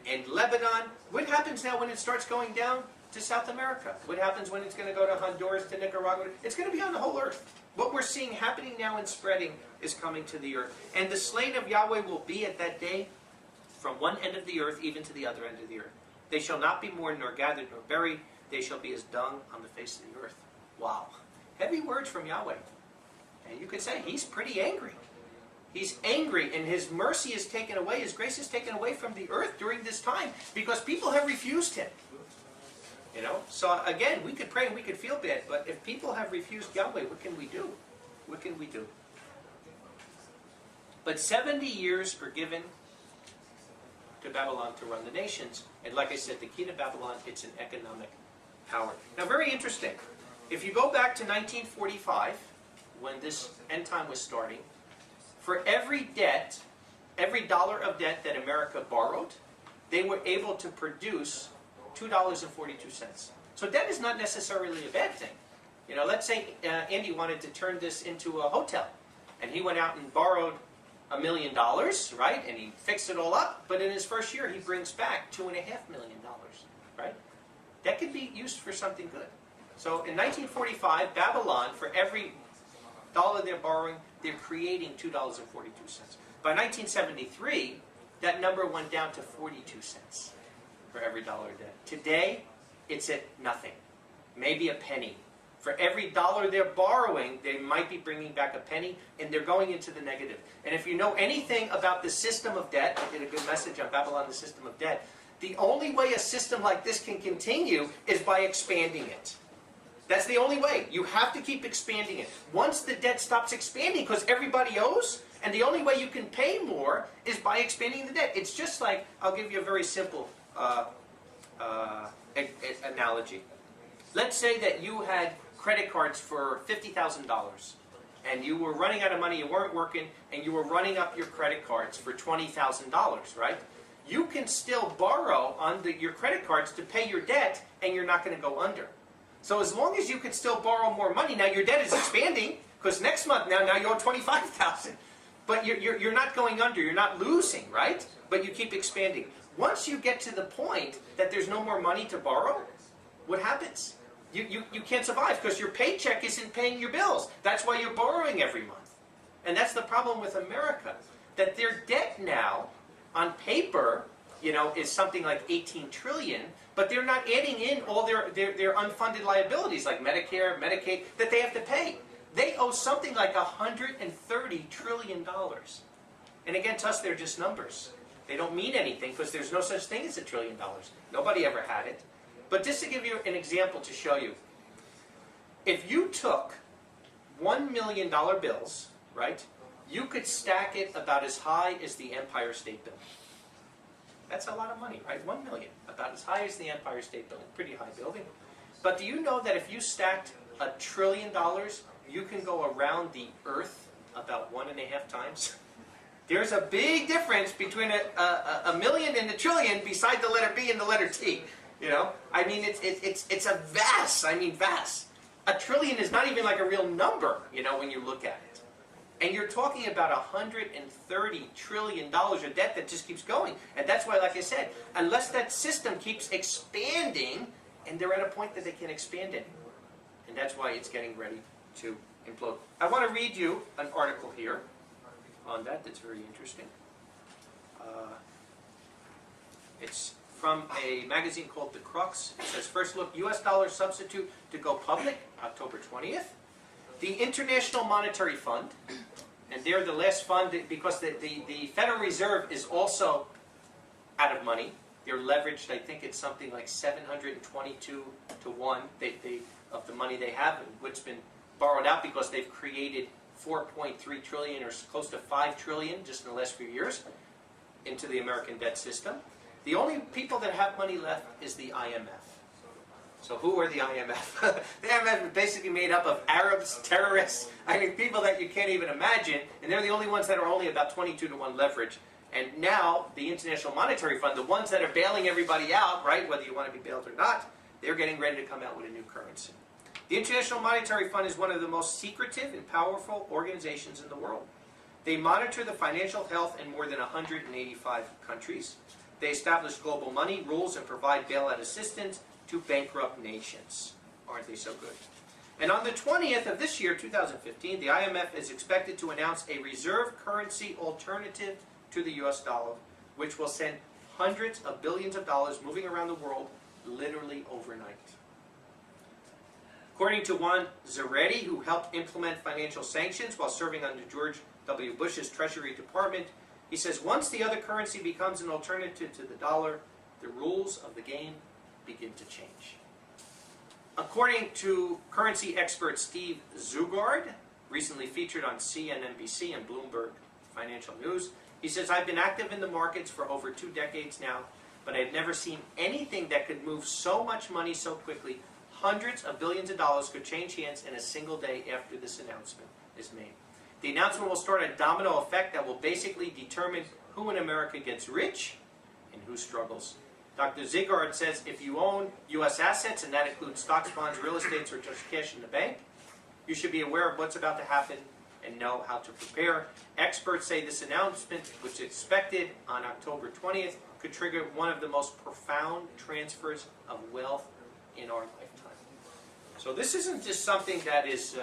and Lebanon. What happens now when it starts going down to South America? What happens when it's going to go to Honduras, to Nicaragua? It's going to be on the whole earth. What we're seeing happening now and spreading is coming to the earth. And the slain of Yahweh will be at that day from one end of the earth even to the other end of the earth. They shall not be mourned nor gathered nor buried. They shall be as dung on the face of the earth. Wow. Heavy words from Yahweh. And you could say he's pretty angry. He's angry, and his mercy is taken away, his grace is taken away from the earth during this time because people have refused him. You know, so again, we could pray and we could feel bad, but if people have refused Yahweh, what can we do? What can we do? But 70 years are given to Babylon to run the nations, and like I said, the key to Babylon, it's an economic power. Now, very interesting. If you go back to 1945, when this end time was starting, for every debt, every dollar of debt that America borrowed, they were able to produce $2.42. So debt is not necessarily a bad thing. You know, let's say Andy wanted to turn this into a hotel, and he went out and borrowed $1 million, right? And he fixed it all up, but in his first year, he brings back $2.5 million, right? That could be used for something good. So in 1945, Babylon, for every dollar they're borrowing, they're creating $2.42. By 1973, that number went down to 42 cents for every dollar of debt. Today, it's at nothing, maybe a penny. For every dollar they're borrowing, they might be bringing back a penny, and they're going into the negative. And if you know anything about the system of debt, I did a good message on Babylon, the system of debt, the only way a system like this can continue is by expanding it. That's the only way. You have to keep expanding it. Once the debt stops expanding, because everybody owes, and the only way you can pay more is by expanding the debt. It's just like, I'll give you a very simple analogy. Let's say that you had credit cards for $50,000, and you were running out of money, you weren't working, and you were running up your credit cards for $20,000, right? You can still borrow on your credit cards to pay your debt, and you're not going to go under. So as long as you can still borrow more money, now your debt is expanding, because next month now you owe $25,000. But you're not going under, you're not losing, right? But you keep expanding. Once you get to the point that there's no more money to borrow, what happens? You can't survive because your paycheck isn't paying your bills. That's why you're borrowing every month. And that's the problem with America, that their debt now, on paper, you know, is something like 18 trillion, but they're not adding in all their unfunded liabilities like Medicare, Medicaid, that they have to pay. They owe something like $130 trillion. And again, to us, they're just numbers. They don't mean anything because there's no such thing as $1 trillion. Nobody ever had it. But just to give you an example to show you, if you took $1 million bills, right, you could stack it about as high as the Empire State Building. That's a lot of money, right? 1 million, about as high as the Empire State Building. Pretty high building. But do you know that if you stacked $1 trillion, you can go around the Earth about 1.5 times? There's a big difference between a million and a trillion beside the letter B and the letter T. You know, I mean, it's a vast. I mean, vast. $1 trillion is not even like a real number, you know, when you look at it. And you're talking about $130 trillion of debt that just keeps going. And that's why, like I said, unless that system keeps expanding, and they're at a point that they can expand it. And that's why it's getting ready to implode. I want to read you an article here on that that's very interesting. It's from a magazine called The Crux. It says, first look, U.S. dollar substitute to go public, October 20th. The International Monetary Fund, and they're the last fund because the Federal Reserve is also out of money. They're leveraged, I think it's something like 722 to 1 of the money they have, and what's been borrowed out because they've created 4.3 trillion or close to 5 trillion just in the last few years into the American debt system. The only people that have money left is the IMF. So who are the IMF? The IMF is basically made up of Arabs, terrorists, I mean people that you can't even imagine, and they're the only ones that are only about 22-to-1 leverage. And now the International Monetary Fund, the ones that are bailing everybody out, right, whether you want to be bailed or not, they're getting ready to come out with a new currency. The International Monetary Fund is one of the most secretive and powerful organizations in the world. They monitor the financial health in more than 185 countries. They establish global money rules and provide bailout assistance to bankrupt nations. Aren't they so good? And on the 20th of this year, 2015, the IMF is expected to announce a reserve currency alternative to the US dollar, which will send hundreds of billions of dollars moving around the world literally overnight. According to Juan Zaretti, who helped implement financial sanctions while serving under George W. Bush's Treasury Department, he says once the other currency becomes an alternative to the dollar, the rules of the game begin to change. According to currency expert Steve Zugard, recently featured on CNBC and Bloomberg Financial News, he says, I've been active in the markets for over 2 decades now, but I've never seen anything that could move so much money so quickly. Hundreds of billions of dollars could change hands in a single day after this announcement is made. The announcement will start a domino effect that will basically determine who in America gets rich and who struggles. Dr. Zigard says if you own U.S. assets, and that includes stocks, bonds, real estate, or just cash in the bank, you should be aware of what's about to happen and know how to prepare. Experts say this announcement, which is expected on October 20th, could trigger one of the most profound transfers of wealth in our lifetime. So this isn't just something that is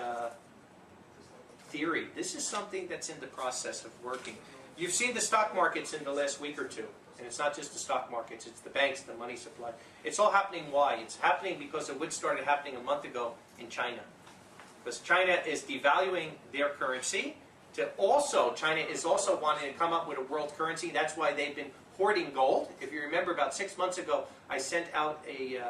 theory. This is something that's in the process of working. You've seen the stock markets in the last week or two. And it's not just the stock markets, it's the banks, the money supply. It's all happening why? It's happening because of what started happening a month ago in China. Because China is devaluing their currency. China is also wanting to come up with a world currency. That's why they've been hoarding gold. If you remember, about 6 months ago, I sent out a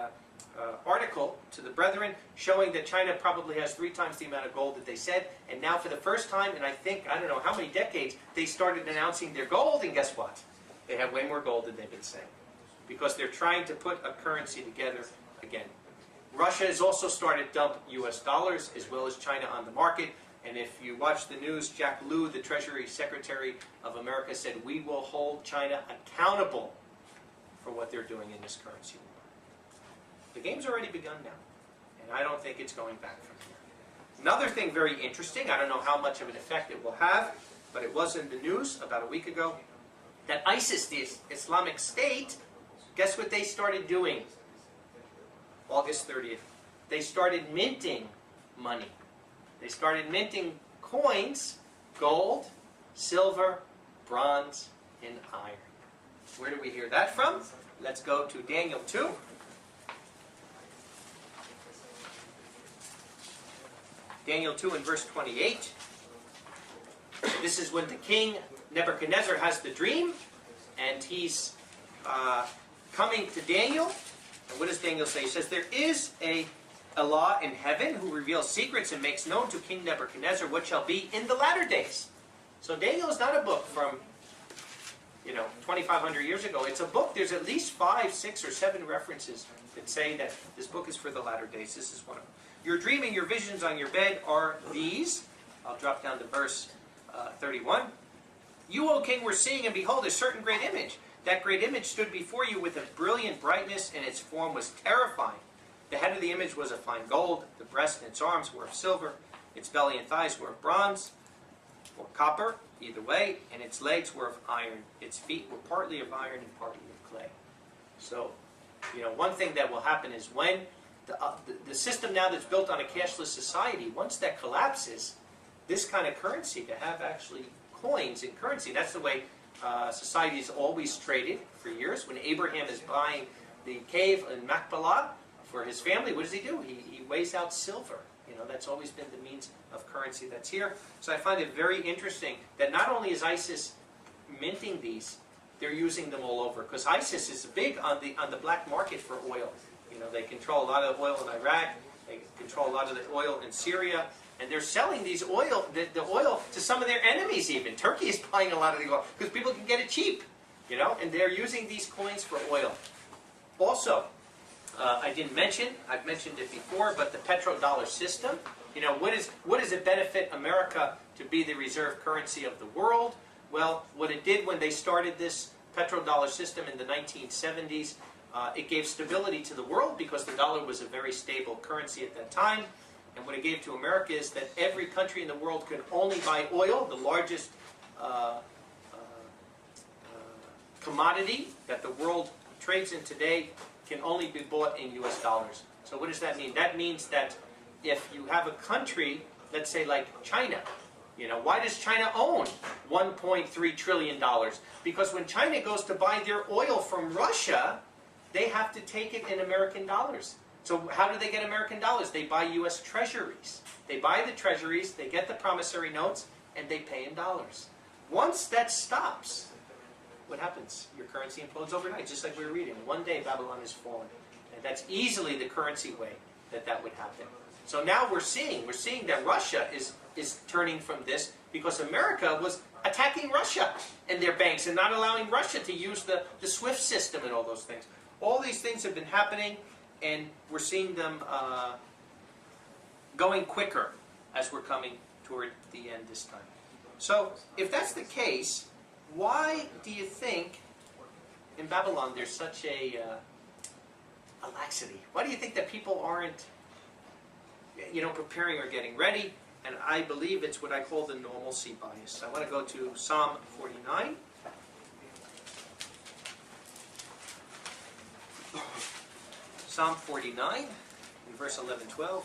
article to the brethren showing that China probably has 3 times the amount of gold that they said. And now for the first time in I don't know how many decades, they started announcing their gold, and guess what? They have way more gold than they've been saying. Because they're trying to put a currency together again. Russia has also started to dump US dollars as well as China on the market. And if you watch the news, Jack Lew, the Treasury Secretary of America, said we will hold China accountable for what they're doing in this currency war. The game's already begun now. And I don't think it's going back from here. Another thing very interesting, I don't know how much of an effect it will have, but it was in the news about a week ago, that ISIS, the Islamic State, guess what they started doing? August 30th. They started minting money. They started minting coins, gold, silver, bronze, and iron. Where do we hear that from? Let's go to Daniel 2. Daniel 2 and verse 28. This is when the king Nebuchadnezzar has the dream, and he's coming to Daniel. And what does Daniel say? He says, there is a Allah in heaven who reveals secrets and makes known to King Nebuchadnezzar what shall be in the latter days. So Daniel is not a book from 2,500 years ago. It's a book, there's at least 5, 6, or 7 references that say that this book is for the latter days. This is one of them. Your dream and your visions on your bed are these. I'll drop down to verse 31. You, O king, were seeing, and behold, a certain great image. That great image stood before you with a brilliant brightness, and its form was terrifying. The head of the image was of fine gold, the breast and its arms were of silver, its belly and thighs were of bronze, or copper, either way, and its legs were of iron. Its feet were partly of iron and partly of clay. So, one thing that will happen is when the system now that's built on a cashless society, once that collapses, this kind of currency, to have actually coins and currency, that's the way society's always traded for years. When Abraham is buying the cave in Machpelah for his family, what does he do? He weighs out silver. That's always been the means of currency that's here. So I find it very interesting that not only is ISIS minting these, they're using them all over. Because ISIS is big on the black market for oil. They control a lot of the oil in Iraq. They control a lot of the oil in Syria. And they're selling the oil to some of their enemies even. Turkey is buying a lot of the oil because people can get it cheap. And they're using these coins for oil. Also, I didn't mention, I've mentioned it before, but the petrodollar system. You know, what does it benefit America to be the reserve currency of the world? Well, what it did when they started this petrodollar system in the 1970s, it gave stability to the world because the dollar was a very stable currency at that time. And what it gave to America is that every country in the world could only buy oil, the largest commodity that the world trades in today can only be bought in US dollars. So what does that mean? That means that if you have a country, let's say like China, you know, why does China own $1.3 trillion? Because when China goes to buy their oil from Russia, they have to take it in American dollars. So how do they get American dollars? They buy US treasuries. They buy the treasuries, they get the promissory notes, and they pay in dollars. Once that stops, what happens? Your currency implodes overnight, just like we were reading. One day Babylon is fallen. And that's easily the currency way that would happen. So now we're seeing that Russia is turning from this because America was attacking Russia and their banks and not allowing Russia to use the SWIFT system and all those things. All these things have been happening, and we're seeing them going quicker as we're coming toward the end this time. So if that's the case, why do you think in Babylon there's such a laxity? Why do you think that people aren't, you know, preparing or getting ready? And I believe it's what I call the normalcy bias. I want to go to Psalm 49. Psalm 49, in verse 11-12.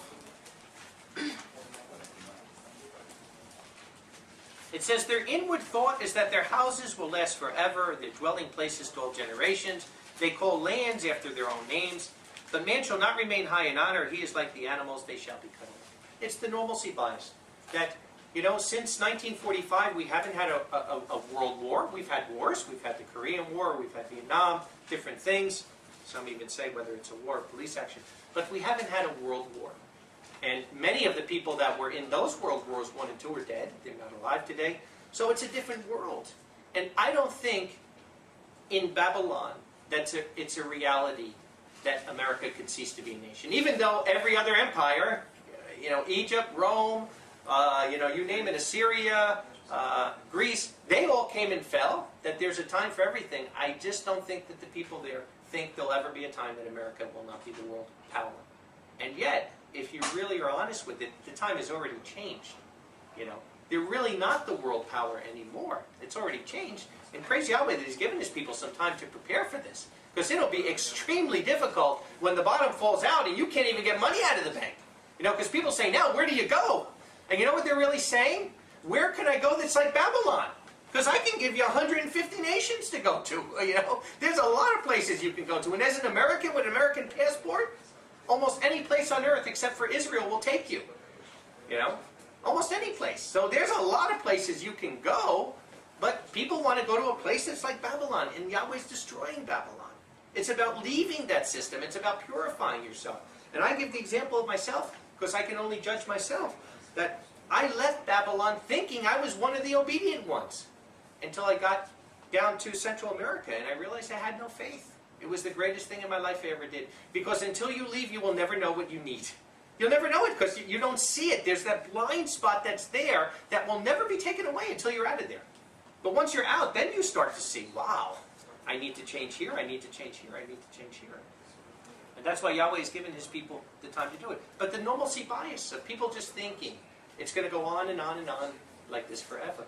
It says, "Their inward thought is that their houses will last forever, their dwelling places to all generations. They call lands after their own names. But man shall not remain high in honor. He is like the animals, they shall be cut off." It's the normalcy bias. That, you know, since 1945, we haven't had a world war. We've had wars. We've had the Korean War. We've had Vietnam, different things. Some even say whether it's a war or police action. But we haven't had a world war. And many of the people that were in those world wars 1 and 2 are dead. They're not alive today. So it's a different world. And I don't think in Babylon that it's a reality that America could cease to be a nation. Even though every other empire, you know, Egypt, Rome, you know, you name it, Assyria, Greece, they all came and fell, that there's a time for everything. I just don't think that the people there think there'll ever be a time that America will not be the world power. And yet, if you really are honest with it, the time has already changed. You know, they're really not the world power anymore. It's already changed. And praise Yahweh that He's given His people some time to prepare for this. Because it'll be extremely difficult when the bottom falls out and you can't even get money out of the bank. You know, because people say, now, where do you go? And you know what they're really saying? Where can I go that's like Babylon? Because I can give you 150 nations to go to. You know, there's a lot of places you can go to. And as an American with an American passport, almost any place on earth except for Israel will take you. You know, almost any place. So there's a lot of places you can go, but people want to go to a place that's like Babylon, and Yahweh's destroying Babylon. It's about leaving that system. It's about purifying yourself. And I give the example of myself, because I can only judge myself, that I left Babylon thinking I was one of the obedient ones, until I got down to Central America, and I realized I had no faith. It was the greatest thing in my life I ever did. Because until you leave, you will never know what you need. You'll never know it because you don't see it. There's that blind spot that's there that will never be taken away until you're out of there. But once you're out, then you start to see, wow, I need to change here, I need to change here, I need to change here. And that's why Yahweh has given His people the time to do it. But the normalcy bias of people just thinking it's going to go on and on and on like this forever.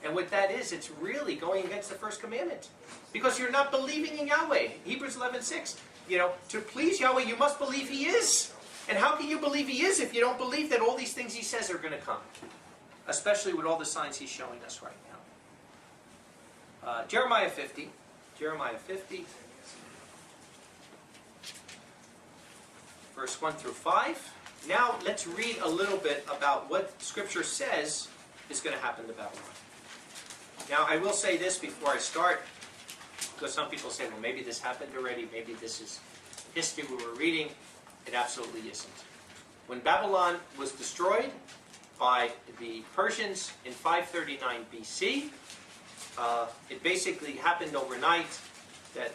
And what that is, it's really going against the first commandment. Because you're not believing in Yahweh. Hebrews 11:6. You know, to please Yahweh, you must believe He is. And how can you believe He is if you don't believe that all these things He says are going to come? Especially with all the signs He's showing us right now. Jeremiah 50. Jeremiah 50. Verse 1 through 5. Now let's read a little bit about what Scripture says is going to happen to Babylon. Now, I will say this before I start, because some people say, well, maybe this happened already, maybe this is history we were reading. It absolutely isn't. When Babylon was destroyed by the Persians in 539 BC, it basically happened overnight that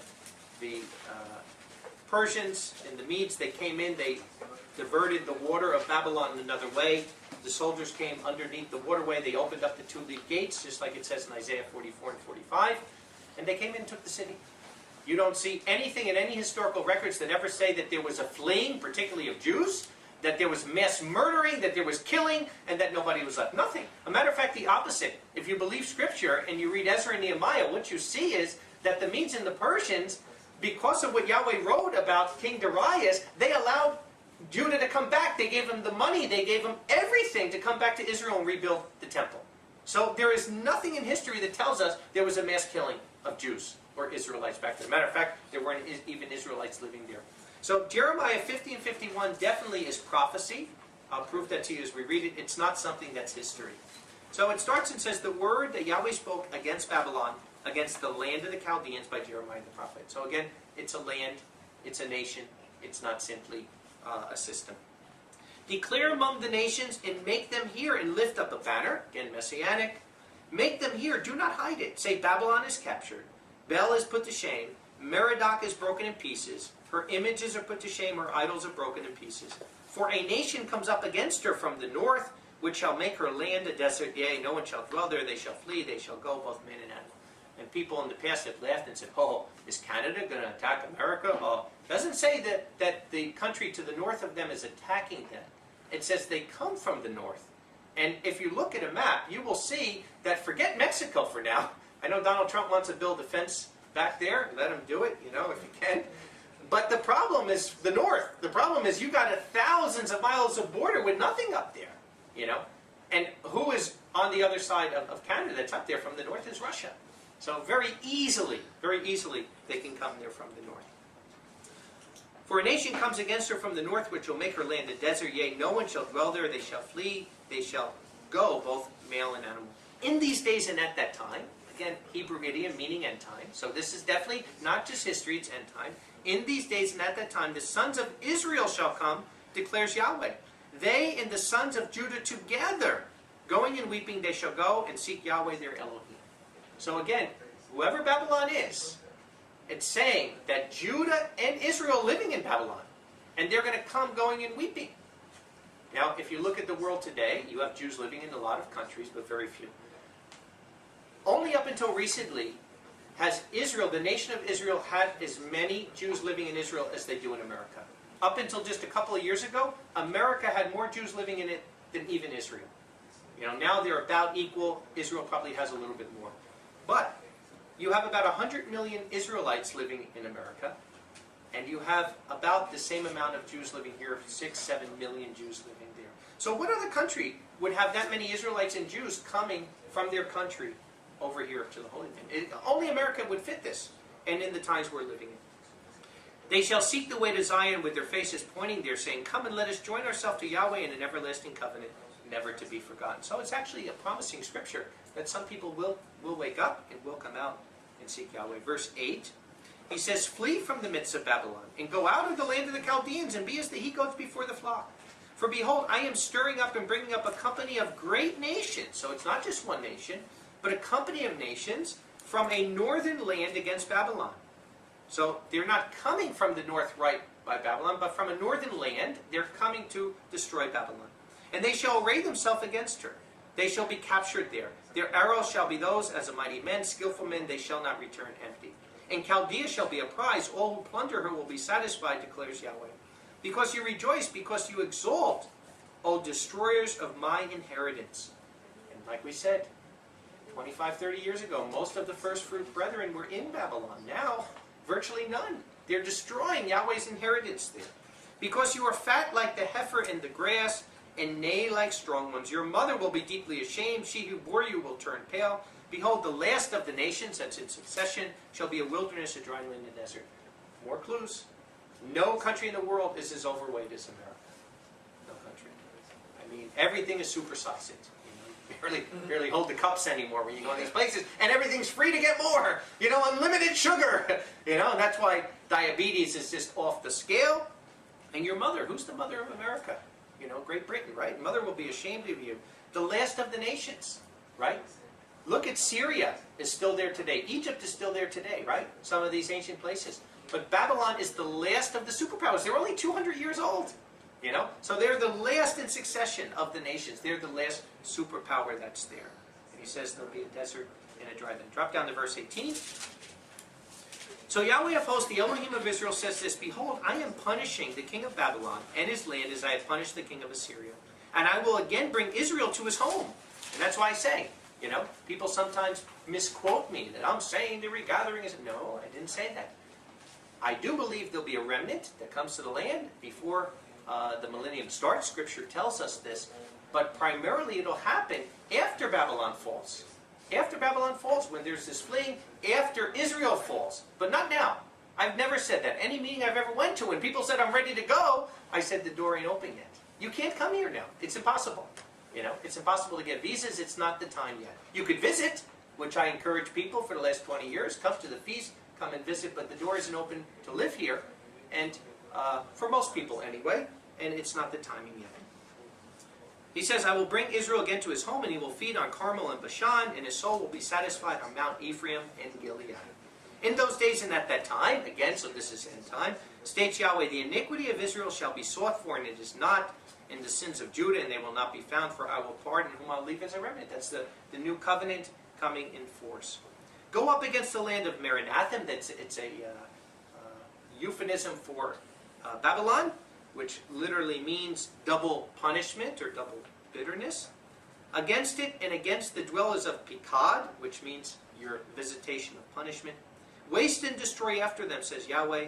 the Persians and the Medes, they came in, they diverted the water of Babylon another way. The soldiers came underneath the waterway. They opened up the two-leaf gates, just like it says in Isaiah 44 and 45. And they came in and took the city. You don't see anything in any historical records that ever say that there was a fleeing, particularly of Jews, that there was mass murdering, that there was killing, and that nobody was left. Nothing. A matter of fact, the opposite. If you believe Scripture and you read Ezra and Nehemiah, what you see is that the Medes and the Persians, because of what Yahweh wrote about King Darius, they allowed Judah to come back. They gave him the money. They gave him everything to come back to Israel and rebuild the temple. So there is nothing in history that tells us there was a mass killing of Jews or Israelites back then. Matter of fact, there weren't even Israelites living there. So Jeremiah 50 and 51 definitely is prophecy. I'll prove that to you as we read it. It's not something that's history. So it starts and says, the word that Yahweh spoke against Babylon, against the land of the Chaldeans by Jeremiah the prophet. So again, it's a land, it's a nation, it's not simply a system. Declare among the nations and make them hear and lift up a banner. Again, messianic. Make them hear, do not hide it. Say Babylon is captured. Bel is put to shame. Merodach is broken in pieces. Her images are put to shame, her idols are broken in pieces. For a nation comes up against her from the north, which shall make her land a desert. Yea, no one shall dwell there. They shall flee, they shall go, both man and animal. And people in the past have laughed and said, oh, is Canada going to attack America? Oh, it doesn't say that the country to the north of them is attacking them. It says they come from the north. And if you look at a map, you will see that, forget Mexico for now. I know Donald Trump wants to build a fence back there. Let him do it, if you can. But the problem is the north. The problem is you got thousands of miles of border with nothing up there, And who is on the other side of Canada that's up there from the north is Russia. So very easily, they can come there from the north. For a nation comes against her from the north, which will make her land a desert. Yea, no one shall dwell there. They shall flee. They shall go, both male and animal. In these days and at that time, again, Hebrew idiom meaning end time. So this is definitely not just history, it's end time. In these days and at that time, the sons of Israel shall come, declares Yahweh. They and the sons of Judah together, going and weeping, they shall go and seek Yahweh their Elohim. So again, whoever Babylon is, it's saying that Judah and Israel living in Babylon, and they're going to come going and weeping. Now, if you look at the world today, you have Jews living in a lot of countries, but very few. Only up until recently has Israel, the nation of Israel, had as many Jews living in Israel as they do in America. Up until just a couple of years ago, America had more Jews living in it than even Israel. Now they're about equal. Israel probably has a little bit more. But you have about 100 million Israelites living in America, and you have about the same amount of Jews living here, 6, 7 million Jews living there. So what other country would have that many Israelites and Jews coming from their country over here to the Holy Land? Only America would fit this, and in the times we're living in. They shall seek the way to Zion with their faces pointing there, saying, come and let us join ourselves to Yahweh in an everlasting covenant, never to be forgotten. So it's actually a promising scripture that some people will wake up and will come out and seek Yahweh. Verse 8, he says, flee from the midst of Babylon, and go out of the land of the Chaldeans, and be as the he-goats before the flock. For behold, I am stirring up and bringing up a company of great nations. So it's not just one nation, but a company of nations from a northern land against Babylon. So they're not coming from the north right by Babylon, but from a northern land, they're coming to destroy Babylon. And they shall array themselves against her. They shall be captured there. Their arrows shall be those as a mighty men, skillful men, they shall not return empty. And Chaldea shall be a prize. All who plunder her will be satisfied, declares Yahweh. Because you rejoice, because you exalt, O destroyers of my inheritance. And like we said, 25, 30 years ago, most of the first fruit brethren were in Babylon. Now, virtually none. They're destroying Yahweh's inheritance there. Because you are fat like the heifer in the grass, and neigh like strong ones. Your mother will be deeply ashamed. She who bore you will turn pale. Behold, the last of the nations, that's in succession, shall be a wilderness, a dry land, and desert. More clues. No country in the world is as overweight as America. No country. I mean, everything is supersized. You barely hold the cups anymore when you go in these places, and everything's free to get more. Unlimited sugar. And that's why diabetes is just off the scale. And your mother, who's the mother of America? Great Britain, right? Mother will be ashamed of you. The last of the nations, right? Look at Syria is still there today. Egypt is still there today, right? Some of these ancient places. But Babylon is the last of the superpowers. They're only 200 years old. You know? So they're the last in succession of the nations. They're the last superpower that's there. And he says there'll be a desert and a dry land. Drop down to verse 18. So Yahweh of hosts, the Elohim of Israel, says this, Behold, I am punishing the king of Babylon and his land as I have punished the king of Assyria. And I will again bring Israel to his home. And that's why I say, you know, people sometimes misquote me that I'm saying the regathering is... No, I didn't say that. I do believe there'll be a remnant that comes to the land before the millennium starts. Scripture tells us this. But primarily it'll happen after Babylon falls. After Babylon falls, when there's this fleeing, after Israel falls. But not now. I've never said that. Any meeting I've ever went to, when people said I'm ready to go, I said the door ain't open yet. You can't come here now. It's impossible. You know, it's impossible to get visas. It's not the time yet. You could visit, which I encourage people for the last 20 years. Come to the feast, come and visit, but the door isn't open to live here. And for most people anyway, and it's not the timing yet. He says, I will bring Israel again to his home, and he will feed on Carmel and Bashan, and his soul will be satisfied on Mount Ephraim and Gilead. In those days and at that time, again, so this is end time, states Yahweh, the iniquity of Israel shall be sought for, and it is not, in the sins of Judah, and they will not be found, for I will pardon whom I'll leave as a remnant. That's the new covenant coming in force. Go up against the land of Merinathim. It's a euphemism for Babylon, which literally means double punishment or double bitterness. Against it and against the dwellers of Pekod, which means your visitation of punishment. Waste and destroy after them, says Yahweh,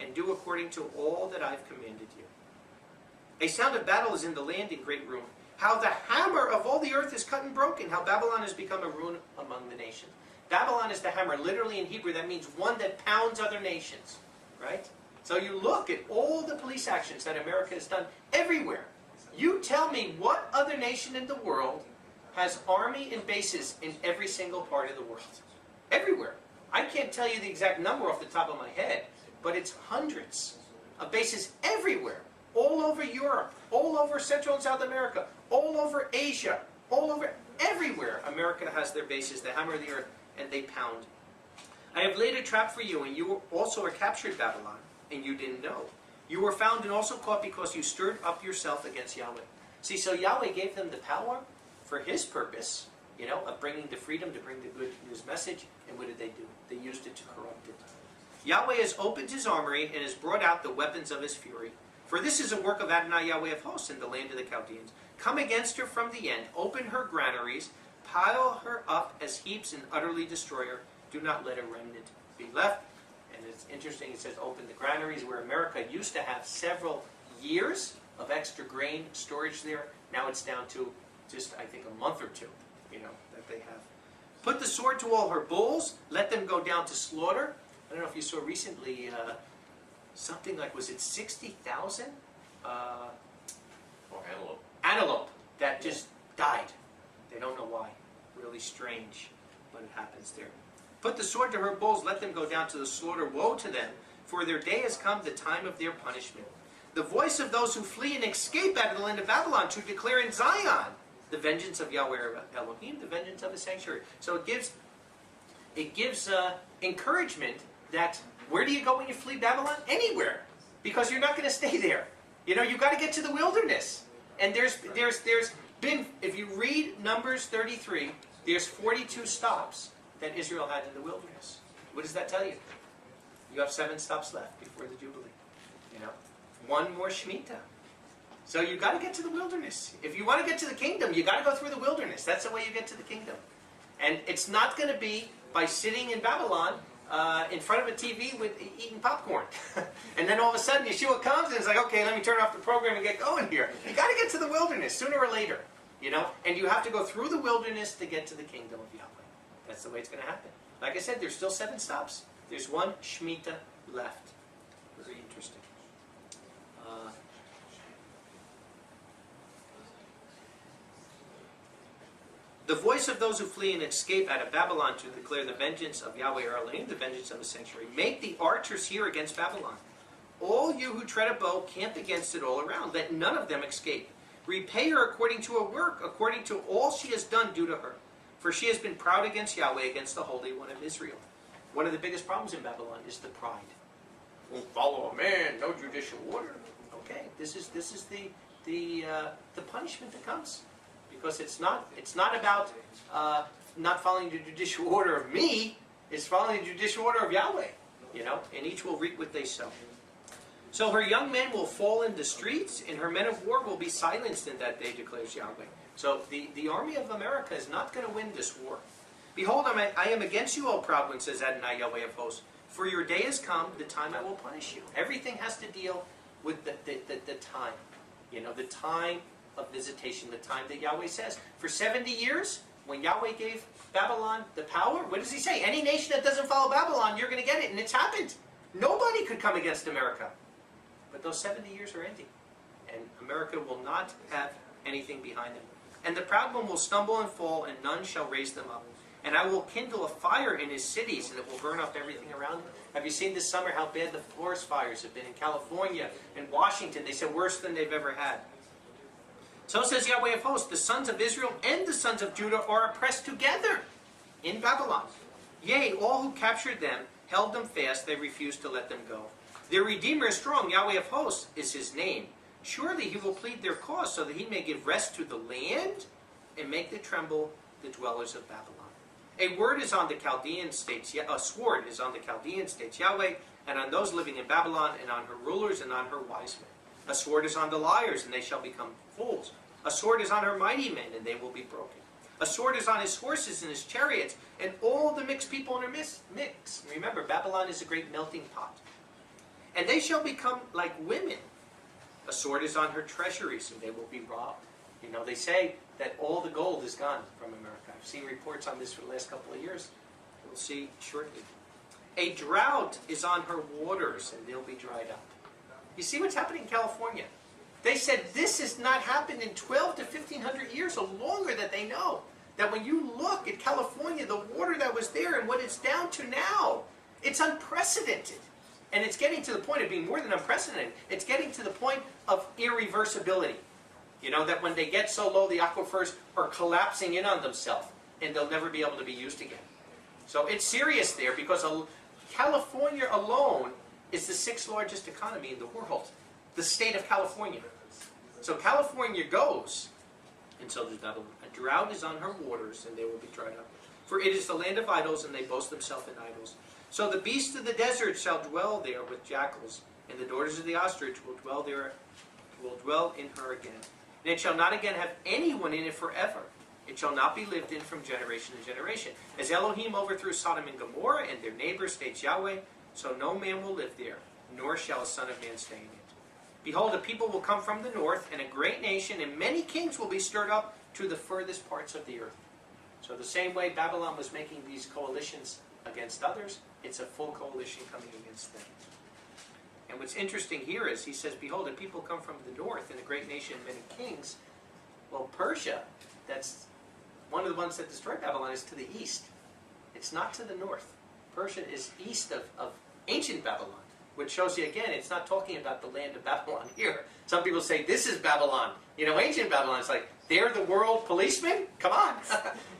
and do according to all that I've commanded you. A sound of battle is in the land in great ruin. How the hammer of all the earth is cut and broken. How Babylon has become a ruin among the nations. Babylon is the hammer. Literally in Hebrew, that means one that pounds other nations. Right? So you look at all the police actions that America has done everywhere. You tell me what other nation in the world has army and bases in every single part of the world. Everywhere. I can't tell you the exact number off the top of my head, but it's hundreds of bases everywhere. All over Europe, all over Central and South America, all over Asia, all over everywhere. America has their bases, the hammer of the earth, and they pound. I have laid a trap for you, and you also are captured, Babylon, and you didn't know. You were found and also caught because you stirred up yourself against Yahweh. See, so Yahweh gave them the power for his purpose, you know, of bringing the freedom, to bring the good news message, and what did they do? They used it to corrupt it. Yahweh has opened his armory and has brought out the weapons of his fury. For this is a work of Adonai Yahweh of hosts in the land of the Chaldeans. Come against her from the end, open her granaries, pile her up as heaps and utterly destroy her. Do not let a remnant be left. And it's interesting, it says open the granaries, where America used to have several years of extra grain storage there. Now it's down to just, I think, a month or two, you know, that they have. Put the sword to all her bulls, let them go down to slaughter. I don't know if you saw recently, something like, was it 60,000? Antelope. Antelope that just died. They don't know why. Really strange, but it happens there. Put the sword to her bulls, let them go down to the slaughter. Woe to them, for their day has come, the time of their punishment. The voice of those who flee and escape out of the land of Babylon, to declare in Zion the vengeance of Yahweh Elohim, the vengeance of his sanctuary. So it gives encouragement that where do you go when you flee Babylon? Anywhere, because you're not going to stay there. You know, you've got to get to the wilderness. And there's been, if you read Numbers 33, there's 42 stops that Israel had in the wilderness. What does that tell you? You have 7 stops left before the Jubilee. You know, 1 more Shemitah. So you've got to get to the wilderness. If you want to get to the kingdom, you've got to go through the wilderness. That's the way you get to the kingdom. And it's not going to be by sitting in Babylon in front of a TV with eating popcorn. And then all of a sudden Yeshua comes and it's like, okay, let me turn off the program and get going here. You got to get to the wilderness sooner or later. You know, and you have to go through the wilderness to get to the kingdom of Yahweh. That's the way it's going to happen. Like I said, there's still 7 stops. There's 1 Shemitah left. Very interesting. The voice of those who flee and escape out of Babylon, to declare the vengeance of Yahweh Elohim, the vengeance of his sanctuary. Make the archers hear against Babylon. All you who tread a bow, camp against it all around. Let none of them escape. Repay her according to her work, according to all she has done, do to her. For she has been proud against Yahweh, against the Holy One of Israel. One of the biggest problems in Babylon is the pride. Won't follow a man, no judicial order. Okay, this is the punishment that comes, because it's not about not following the judicial order of me. It's following the judicial order of Yahweh. You know, and each will reap what they sow. So her young men will fall in the streets, and her men of war will be silenced in that day, declares Yahweh. So the army of America is not going to win this war. Behold, I am against you, O proud one, says Adonai, Yahweh of hosts. For your day has come, the time I will punish you. Everything has to deal with the time. You know, the time of visitation, the time that Yahweh says. For 70 years, when Yahweh gave Babylon the power, what does he say? Any nation that doesn't follow Babylon, you're going to get it. And it's happened. Nobody could come against America. But those 70 years are ending. And America will not have anything behind them. And the proud one will stumble and fall, and none shall raise them up. And I will kindle a fire in his cities, and it will burn up everything around him. Have you seen this summer how bad the forest fires have been in California and Washington? They said worse than they've ever had. So says Yahweh of hosts, the sons of Israel and the sons of Judah are oppressed together in Babylon. Yea, all who captured them held them fast, they refused to let them go. Their Redeemer is strong, Yahweh of hosts is his name. Surely he will plead their cause, so that he may give rest to the land and make them tremble the dwellers of Babylon. A word is on the Chaldean states, a sword is on the Chaldean states, Yahweh, and on those living in Babylon, and on her rulers, and on her wise men. A sword is on the liars, and they shall become fools. A sword is on her mighty men, and they will be broken. A sword is on his horses and his chariots, and all the mixed people in her mix. Remember, Babylon is a great melting pot. And they shall become like women. A sword is on her treasuries, and they will be robbed. You know, they say that all the gold is gone from America. I've seen reports on this for the last couple of years. We'll see shortly. A drought is on her waters, and they'll be dried up. You see what's happening in California? They said this has not happened in 12 to 1,500 years or longer that they know. That when you look at California, the water that was there and what it's down to now, it's unprecedented. And it's getting to the point of being more than unprecedented. It's getting to the point of irreversibility. You know, that when they get so low, the aquifers are collapsing in on themselves, and they'll never be able to be used again. So it's serious there, because California alone is the 6th largest economy in the world. The state of California. So California goes, and so there's not a drought is on her waters, and they will be dried up. For it is the land of idols, and they boast themselves in idols. So the beasts of the desert shall dwell there with jackals, and the daughters of the ostrich will dwell in her again. And it shall not again have anyone in it forever. It shall not be lived in from generation to generation. As Elohim overthrew Sodom and Gomorrah and their neighbors, states Yahweh, so no man will live there, nor shall a son of man stay in it. Behold, a people will come from the north, and a great nation, and many kings will be stirred up to the furthest parts of the earth. So the same way Babylon was making these coalitions against others, it's a full coalition coming against them. And what's interesting here is, he says, behold, a people come from the north, and a great nation, and many kings. Well, Persia, that's one of the ones that destroyed Babylon, is to the east. It's not to the north. Persia is east of ancient Babylon, which shows you, again, it's not talking about the land of Babylon here. Some people say, this is Babylon. You know, ancient Babylon. It's like, they're the world policemen? Come on.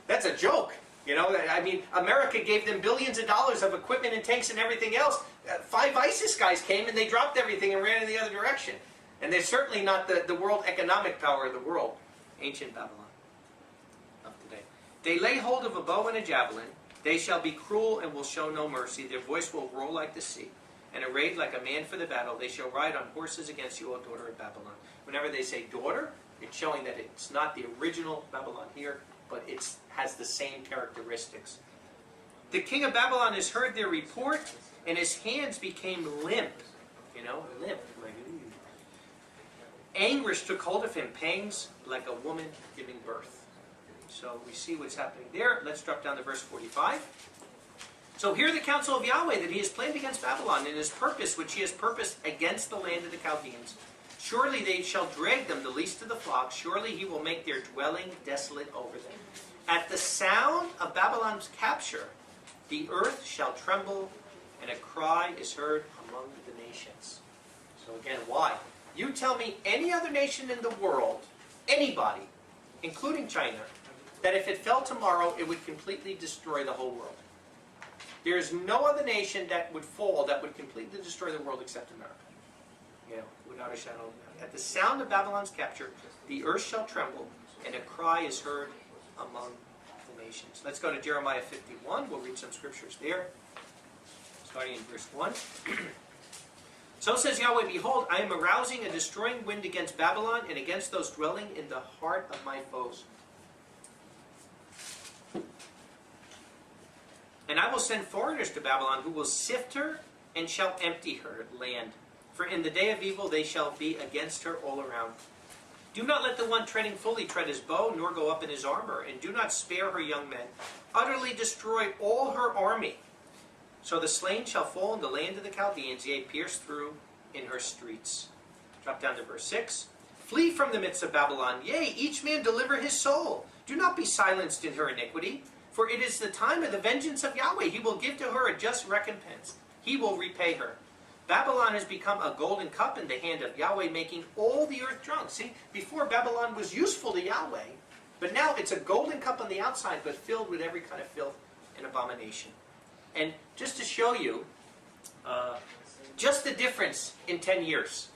That's a joke. You know, I mean, America gave them billions of dollars of equipment and tanks and everything else. 5 ISIS guys came and they dropped everything and ran in the other direction. And they're certainly not the world economic power of the world. Ancient Babylon of today. They lay hold of a bow and a javelin. They shall be cruel and will show no mercy. Their voice will roll like the sea, and arrayed like a man for the battle. They shall ride on horses against you, O daughter of Babylon. Whenever they say daughter, it's showing that it's not the original Babylon here, but it has the same characteristics. The king of Babylon has heard their report, and his hands became limp. You know, limp. Anguish took hold of him, pangs like a woman giving birth. So we see what's happening there. Let's drop down to verse 45. So hear the counsel of Yahweh, that he has planned against Babylon, and his purpose, which he has purposed against the land of the Chaldeans. Surely they shall drag them, the least of the flock. Surely he will make their dwelling desolate over them. At the sound of Babylon's capture, the earth shall tremble, and a cry is heard among the nations. So again, why? You tell me any other nation in the world, anybody, including China, that if it fell tomorrow, it would completely destroy the whole world. There is no other nation that would fall, that would completely destroy the world except America. You know, without a shadow of a doubt. At the sound of Babylon's capture, the earth shall tremble, and a cry is heard among the nations. Let's go to Jeremiah 51. We'll read some scriptures there, starting in verse 1. So says Yahweh, behold, I am arousing a destroying wind against Babylon and against those dwelling in the heart of my foes. And I will send foreigners to Babylon who will sift her and shall empty her land. For in the day of evil they shall be against her all around. Do not let the one treading fully tread his bow, nor go up in his armor, and do not spare her young men. Utterly destroy all her army. So the slain shall fall in the land of the Chaldeans, yea, pierce through in her streets. Drop down to verse 6. Flee from the midst of Babylon, yea, each man deliver his soul. Do not be silenced in her iniquity, for it is the time of the vengeance of Yahweh. He will give to her a just recompense. He will repay her. Babylon has become a golden cup in the hand of Yahweh, making all the earth drunk. See, before Babylon was useful to Yahweh, but now it's a golden cup on the outside, but filled with every kind of filth and abomination. And just to show you, just the difference in 10 years.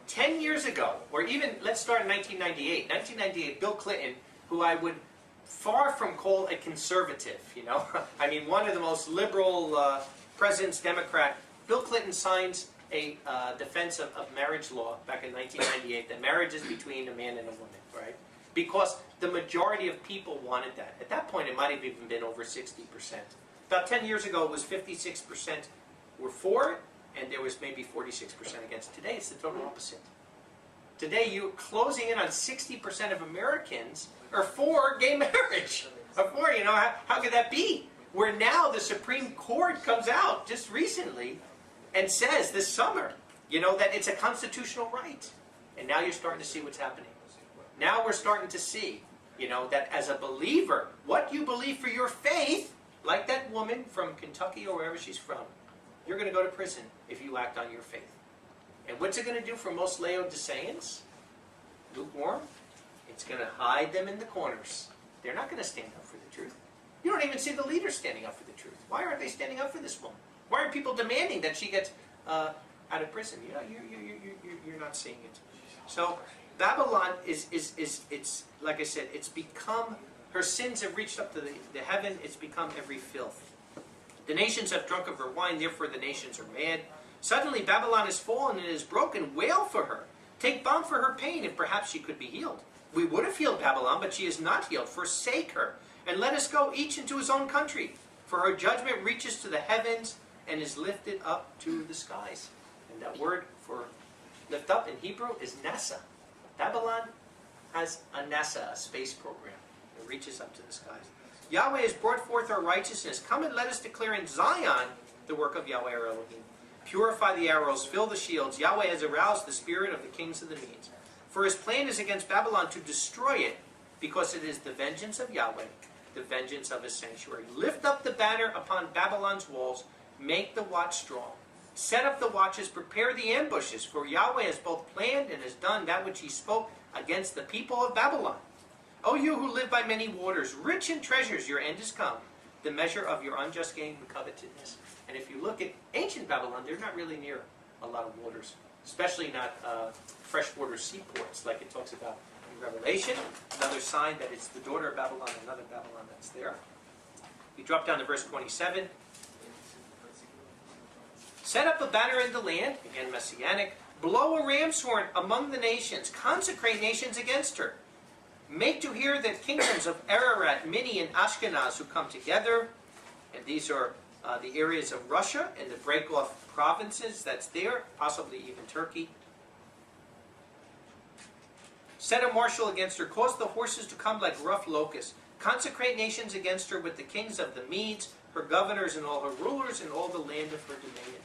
10 years ago, or even, let's start in 1998. 1998, Bill Clinton, who I would far from call a conservative, you know. I mean, one of the most liberal presidents, Democrat. Bill Clinton signs a defense of marriage law back in 1998, that marriage is between a man and a woman, right? Because the majority of people wanted that. At that point, it might have even been over 60%. About 10 years ago, it was 56% were for it, and there was maybe 46% against. Today, it's the total opposite. Today, you're closing in on 60% of Americans are for gay marriage. Are for, you know, how could that be? Where now the Supreme Court comes out just recently and says this summer, you know, that it's a constitutional right. And now you're starting to see what's happening. Now we're starting to see, you know, that as a believer, what you believe for your faith, like that woman from Kentucky or wherever she's from, you're going to go to prison if you act on your faith. And what's it going to do for most Laodiceans? Lukewarm. It's going to hide them in the corners. They're not going to stand up for the truth. You don't even see the leaders standing up for the truth. Why aren't they standing up for this woman? Why are people demanding that she gets out of prison? You know, you're not seeing it. So Babylon is it's like I said, it's become, her sins have reached up to the heaven. It's become every filth. The nations have drunk of her wine, therefore the nations are mad. Suddenly Babylon is fallen and is broken. Wail for her. Take balm for her pain, if perhaps she could be healed. We would have healed Babylon, but she is not healed. Forsake her, and let us go each into his own country. For her judgment reaches to the heavens and is lifted up to the skies. And that word for lift up in Hebrew is NASA. Babylon has a NASA, a space program. It reaches up to the skies. Yahweh has brought forth our righteousness. Come and let us declare in Zion the work of Yahweh our Elohim. Purify the arrows, fill the shields. Yahweh has aroused the spirit of the kings of the Medes. For his plan is against Babylon to destroy it, because it is the vengeance of Yahweh, the vengeance of his sanctuary. Lift up the banner upon Babylon's walls, make the watch strong. Set up the watches, prepare the ambushes, for Yahweh has both planned and has done that which he spoke against the people of Babylon. O you who live by many waters, rich in treasures, your end is come, the measure of your unjust gain and covetousness. And if you look at ancient Babylon, they're not really near a lot of waters, especially not freshwater seaports like it talks about in Revelation. Another sign that it's the daughter of Babylon, another Babylon that's there. You drop down to verse 27. Set up a banner in the land, again messianic. Blow a ram's horn among the nations. Consecrate nations against her. Make to hear the kingdoms of Ararat, Mini, and Ashkenaz who come together. And these are the areas of Russia and the break-off provinces that's there, possibly even Turkey. Set a marshal against her. Cause the horses to come like rough locusts. Consecrate nations against her with the kings of the Medes, her governors and all her rulers, and all the land of her dominion.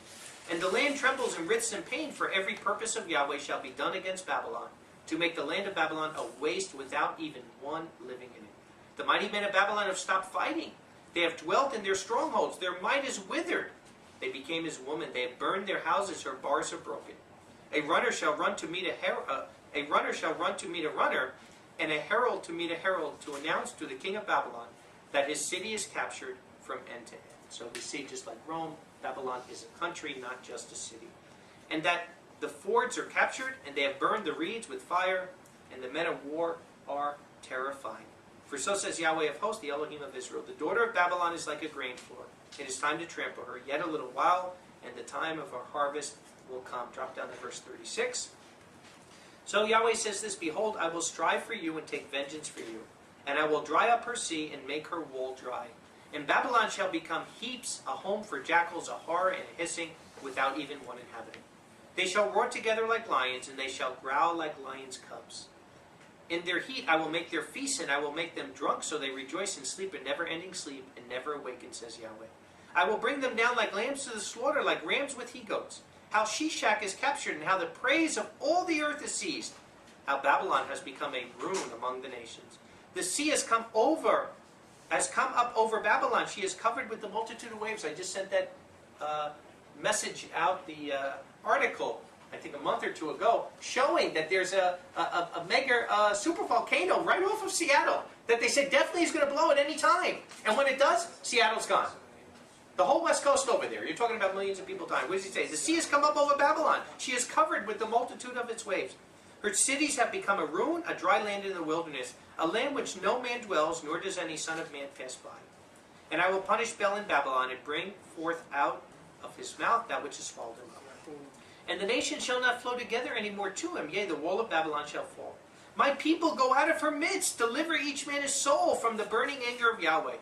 And the land trembles and writhes in pain, for every purpose of Yahweh shall be done against Babylon, to make the land of Babylon a waste without even one living in it. The mighty men of Babylon have stopped fighting. They have dwelt in their strongholds. Their might is withered. They became as women. They have burned their houses. Her bars are broken. A runner shall run to meet a runner shall run to meet a runner, and a herald to meet a herald, to announce to the king of Babylon that his city is captured, from end to end. So we see, just like Rome, Babylon is a country, not just a city. And that the fords are captured, and they have burned the reeds with fire, and the men of war are terrified. For so says Yahweh of hosts, the Elohim of Israel, the daughter of Babylon is like a grain floor. It is time to trample her. Yet a little while, and the time of our harvest will come. Drop down to verse 36. So Yahweh says this, behold, I will strive for you and take vengeance for you. And I will dry up her sea and make her wool dry. And Babylon shall become heaps, a home for jackals, a horror and a hissing, without even one inhabitant. They shall roar together like lions, and they shall growl like lions' cubs. In their heat I will make their feasts, and I will make them drunk, so they rejoice and sleep a never-ending sleep, and never awaken, says Yahweh. I will bring them down like lambs to the slaughter, like rams with he-goats. How Shishak is captured, and how the praise of all the earth is seized. How Babylon has become a ruin among the nations. The sea has come up over Babylon. She is covered with the multitude of waves. I just sent that message out, the article, I think a month or two ago, showing that there's a mega super volcano right off of Seattle that they said definitely is going to blow at any time. And when it does, Seattle's gone. The whole west coast over there. You're talking about millions of people dying. What does he say? The sea has come up over Babylon. She is covered with the multitude of its waves. Her cities have become a ruin, a dry land in the wilderness, a land which no man dwells, nor does any son of man pass by. And I will punish Bel in Babylon, and bring forth out of his mouth that which has swallowed him up. And the nation shall not flow together any more to him. Yea, the wall of Babylon shall fall. My people go out of her midst. Deliver each man his soul from the burning anger of Yahweh.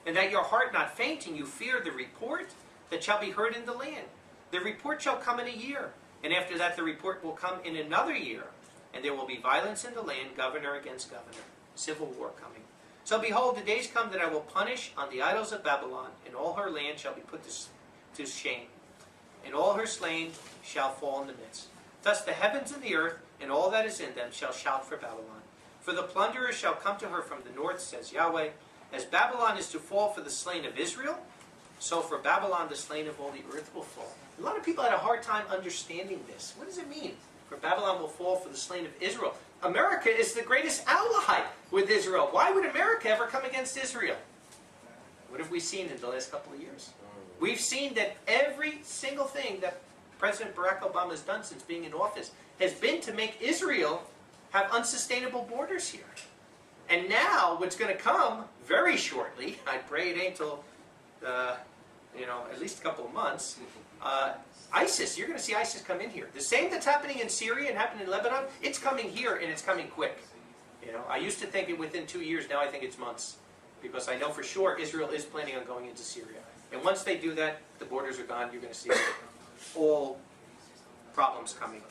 And that your heart not faint, and you fear the report that shall be heard in the land. The report shall come in a year. And after that the report will come in another year. And there will be violence in the land, governor against governor. Civil war coming. So behold, the days come that I will punish on the idols of Babylon, and all her land shall be put to shame. And all her slain shall fall in the midst. Thus the heavens and the earth, and all that is in them, shall shout for Babylon. For the plunderer shall come to her from the north, says Yahweh. As Babylon is to fall for the slain of Israel, so for Babylon the slain of all the earth will fall. A lot of people had a hard time understanding this. What does it mean? For Babylon will fall for the slain of Israel. America is the greatest ally with Israel. Why would America ever come against Israel? What have we seen in the last couple of years? We've seen that every single thing that President Barack Obama has done since being in office has been to make Israel have unsustainable borders here. And now what's going to come very shortly, I pray it ain't till at least a couple of months, ISIS, you're going to see ISIS come in here. The same that's happening in Syria and happening in Lebanon, it's coming here, and it's coming quick. I used to think it within 2 years, now I think it's months. Because I know for sure Israel is planning on going into Syria. And once they do that, the borders are gone, you're going to see all problems coming.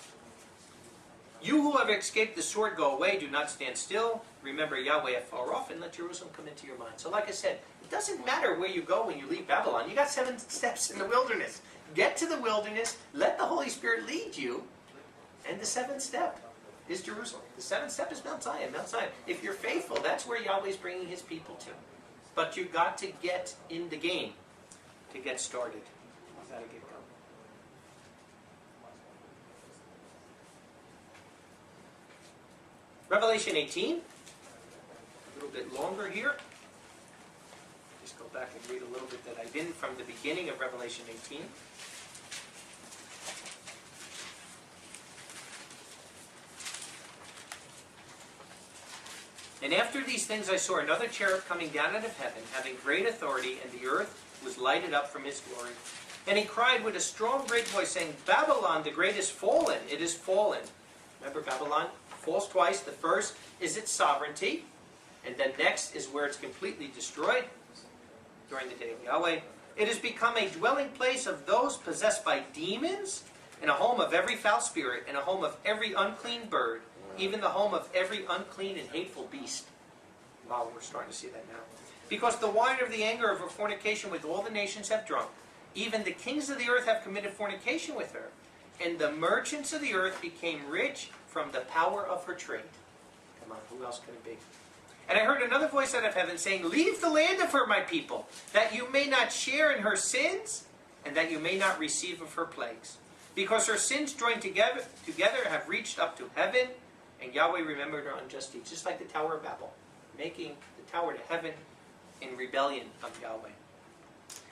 You who have escaped the sword, go away, do not stand still. Remember Yahweh afar off, and let Jerusalem come into your mind. So like I said, it doesn't matter where you go when you leave Babylon. You got 7 steps in the wilderness. Get to the wilderness, let the Holy Spirit lead you, and the 7th step is Jerusalem. The 7th step is Mount Zion. Mount Zion. If you're faithful, that's where Yahweh's bringing his people to. But you've got to get in the game to get started. You've got to get going. Revelation 18. A little bit longer here. Just go back and read a little bit that I didn't from the beginning of Revelation 18. And after these things I saw another cherub coming down out of heaven, having great authority, and the earth was lighted up from his glory. And he cried with a strong great voice, saying, Babylon the great is fallen, it is fallen. Remember, Babylon falls twice. The first is its sovereignty, and then next is where it's completely destroyed during the day of Yahweh. It has become a dwelling place of those possessed by demons, and a home of every foul spirit, and a home of every unclean bird, even the home of every unclean and hateful beast. Wow, we're starting to see that now. Because the wine of the anger of her fornication with all the nations have drunk. Even the kings of the earth have committed fornication with her. And the merchants of the earth became rich from the power of her trade. Come on, who else could it be? And I heard another voice out of heaven saying, Leave the land of her, my people, that you may not share in her sins, and that you may not receive of her plagues. Because her sins joined together have reached up to heaven, and Yahweh remembered her unjust deeds. Just like the Tower of Babel, making the tower to heaven in rebellion of Yahweh.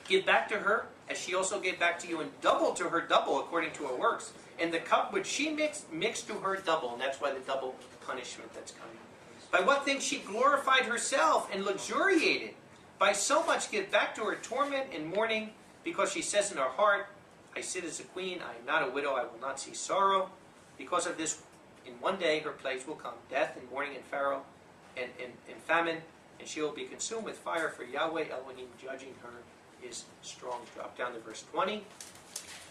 Give back to her as she also gave back to you, and double to her double according to her works. And the cup which she mixed to her double, and that's why the double punishment that's coming. By what things she glorified herself and luxuriated. By so much give back to her torment and mourning, because she says in her heart, I sit as a queen, I am not a widow, I will not see sorrow. Because of this, in one day her plagues will come, death and mourning and Pharaoh and famine, and she will be consumed with fire, for Yahweh Elohim judging her is strong. Drop down to verse 20.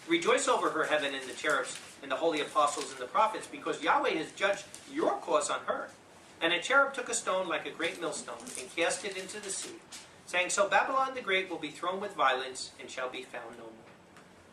Rejoice over her, heaven, and the cherubs, and the holy apostles and the prophets, because Yahweh has judged your cause on her. And a cherub took a stone like a great millstone, and cast it into the sea, saying, So Babylon the Great will be thrown with violence, and shall be found no more.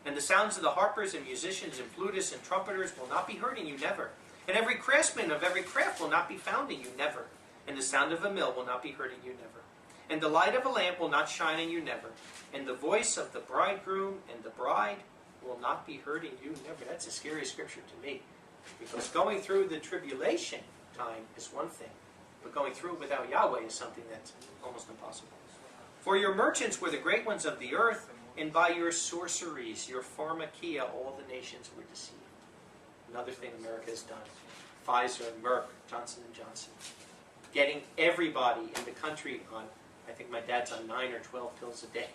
And the sounds of the harpers and musicians and flutists and trumpeters will not be heard in you, never. And every craftsman of every craft will not be found in you, never. And the sound of a mill will not be heard in you, never. And the light of a lamp will not shine in you, never. And the voice of the bridegroom and the bride will not be heard in you, never. That's a scary scripture to me. Because going through the tribulation time is one thing, but going through it without Yahweh is something that's almost impossible. For your merchants were the great ones of the earth, and by your sorceries, your pharmakia, all the nations were deceived. Another thing America has done. Pfizer, Merck, Johnson & Johnson. Getting everybody in the country on, I think my dad's on 9 or 12 pills a day.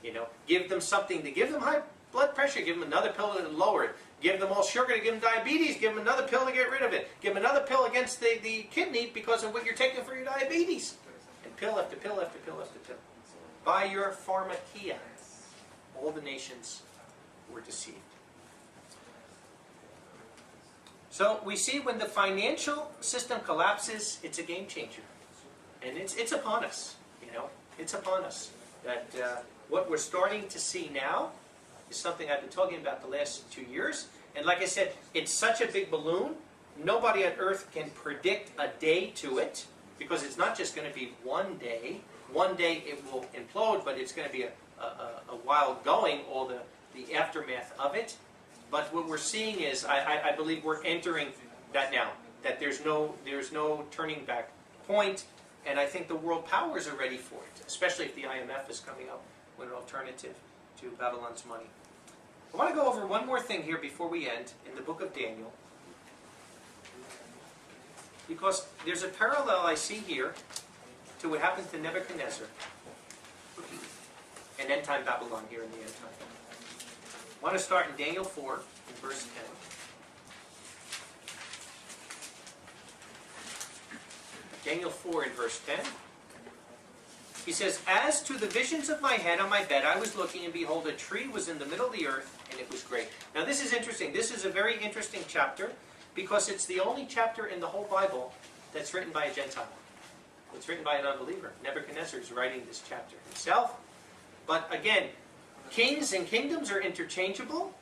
You know, give them something to give them high blood pressure, give them another pill to lower it. Give them all sugar to give them diabetes, give them another pill to get rid of it. Give them another pill against the kidney because of what you're taking for your diabetes. And pill after pill after pill after pill. By your pharmakia, all the nations were deceived. So we see when the financial system collapses, it's a game changer. And it's upon us, you know. It's upon us. That what we're starting to see now is something I've been talking about the last 2 years. And like I said, it's such a big balloon, nobody on earth can predict a day to it, because it's not just going to be one day. One day it will implode, but it's going to be a while going, all the aftermath of it. But what we're seeing is, I believe we're entering that now. That there's no turning back point, and I think the world powers are ready for it, especially if the IMF is coming up with an alternative to Babylon's money. I want to go over one more thing here before we end in the book of Daniel, because there's a parallel I see here to what happened to Nebuchadnezzar and end-time Babylon here in the end time. I want to start in Daniel 4, in verse 10. Daniel 4 in verse 10. He says, As to the visions of my head on my bed, I was looking, and behold, a tree was in the middle of the earth, and it was great. Now this is interesting. This is a very interesting chapter, because it's the only chapter in the whole Bible that's written by a Gentile. It's written by an unbeliever. Nebuchadnezzar is writing this chapter himself. But again, kings and kingdoms are interchangeable.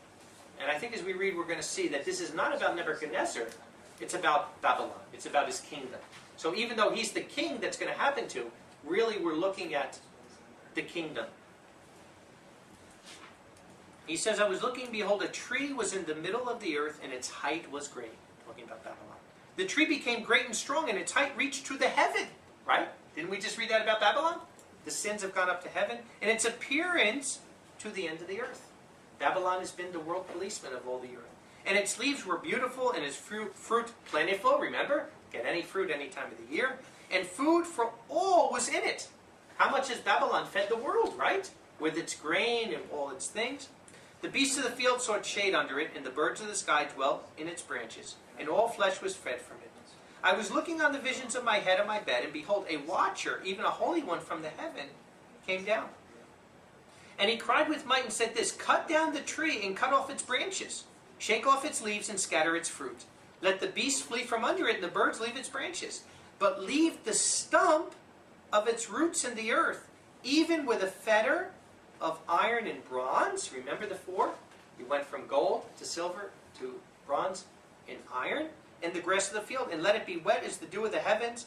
And I think as we read, we're going to see that this is not about Nebuchadnezzar. It's about Babylon. It's about his kingdom. So even though he's the king that's going to happen to, really we're looking at the kingdom. He says, I was looking, behold, a tree was in the middle of the earth, and its height was great. Talking about Babylon. The tree became great and strong, and its height reached to the heaven. Right? Didn't we just read that about Babylon? The sins have gone up to heaven, and its appearance to the end of the earth. Babylon has been the world policeman of all the earth. And its leaves were beautiful, and its fruit plentiful, remember? Get any fruit any time of the year. And food for all was in it. How much has Babylon fed the world, right? With its grain and all its things. The beasts of the field sought shade under it, and the birds of the sky dwelt in its branches, and all flesh was fed from it. I was looking on the visions of my head on my bed, and behold, a watcher, even a holy one from the heaven, came down. And he cried with might and said this, Cut down the tree and cut off its branches. Shake off its leaves and scatter its fruit. Let the beasts flee from under it, and the birds leave its branches. But leave the stump of its roots in the earth, even with a fetter of iron and bronze. Remember the four? You went from gold to silver to bronze and iron. And the grass of the field, and let it be wet as the dew of the heavens,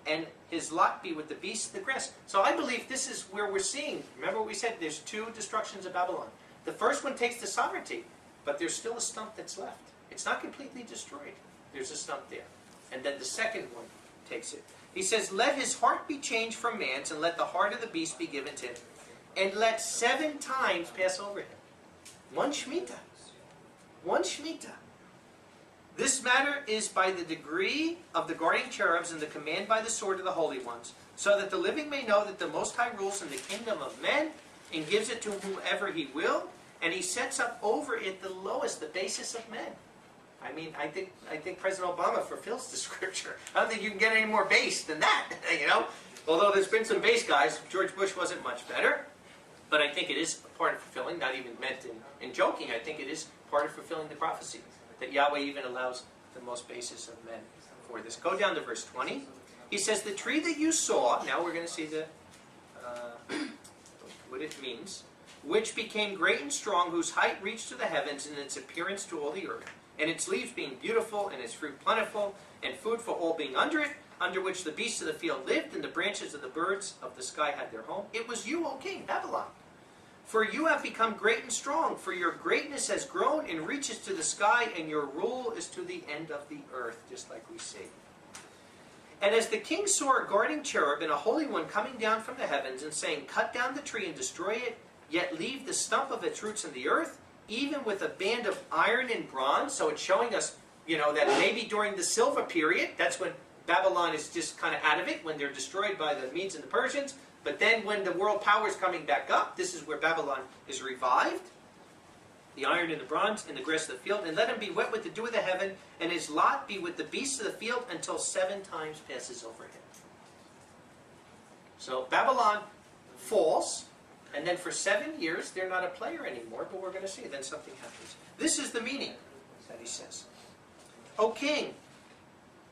and his lot be with the beasts of the grass. So I believe this is where we're seeing, remember what we said, there's two destructions of Babylon. The first one takes the sovereignty, but there's still a stump that's left. It's not completely destroyed. There's a stump there. And then the second one takes it. He says, Let his heart be changed from man's, and let the heart of the beast be given to him. and let 7 times pass over him. One Shemitah. One Shemitah. This matter is by the degree of the guardian cherubs and the command by the sword of the holy ones, so that the living may know that the Most High rules in the kingdom of men and gives it to whomever he will, and he sets up over it the lowest, the basis of men. I mean, I think President Obama fulfills the scripture. I don't think you can get any more base than that, you know? Although there's been some base guys, George Bush wasn't much better, but I think it is part of fulfilling, not even meant in joking, I think it is part of fulfilling the prophecy, that Yahweh even allows the most basis of men for this. Go down to verse 20. He says, the tree that you saw, now we're going to see what it means, which became great and strong, whose height reached to the heavens, and its appearance to all the earth, and its leaves being beautiful, and its fruit plentiful, and food for all being under it, under which the beasts of the field lived, and the branches of the birds of the sky had their home. It was you, O king, Babylon. For you have become great and strong, for your greatness has grown and reaches to the sky, and your rule is to the end of the earth, just like we see. And as the king saw a guarding cherub and a holy one coming down from the heavens, and saying, cut down the tree and destroy it, yet leave the stump of its roots in the earth, even with a band of iron and bronze. So it's showing us, you know, that maybe during the Silver period, that's when Babylon is just kind of out of it, when they're destroyed by the Medes and the Persians. But then when the world power is coming back up, this is where Babylon is revived. The iron and the bronze and the grass of the field. And let him be wet with the dew of the heaven, and his lot be with the beasts of the field, until 7 times passes over him. So Babylon falls, and then for 7 years they're not a player anymore, but we're going to see then something happens. This is the meaning that he says. O king,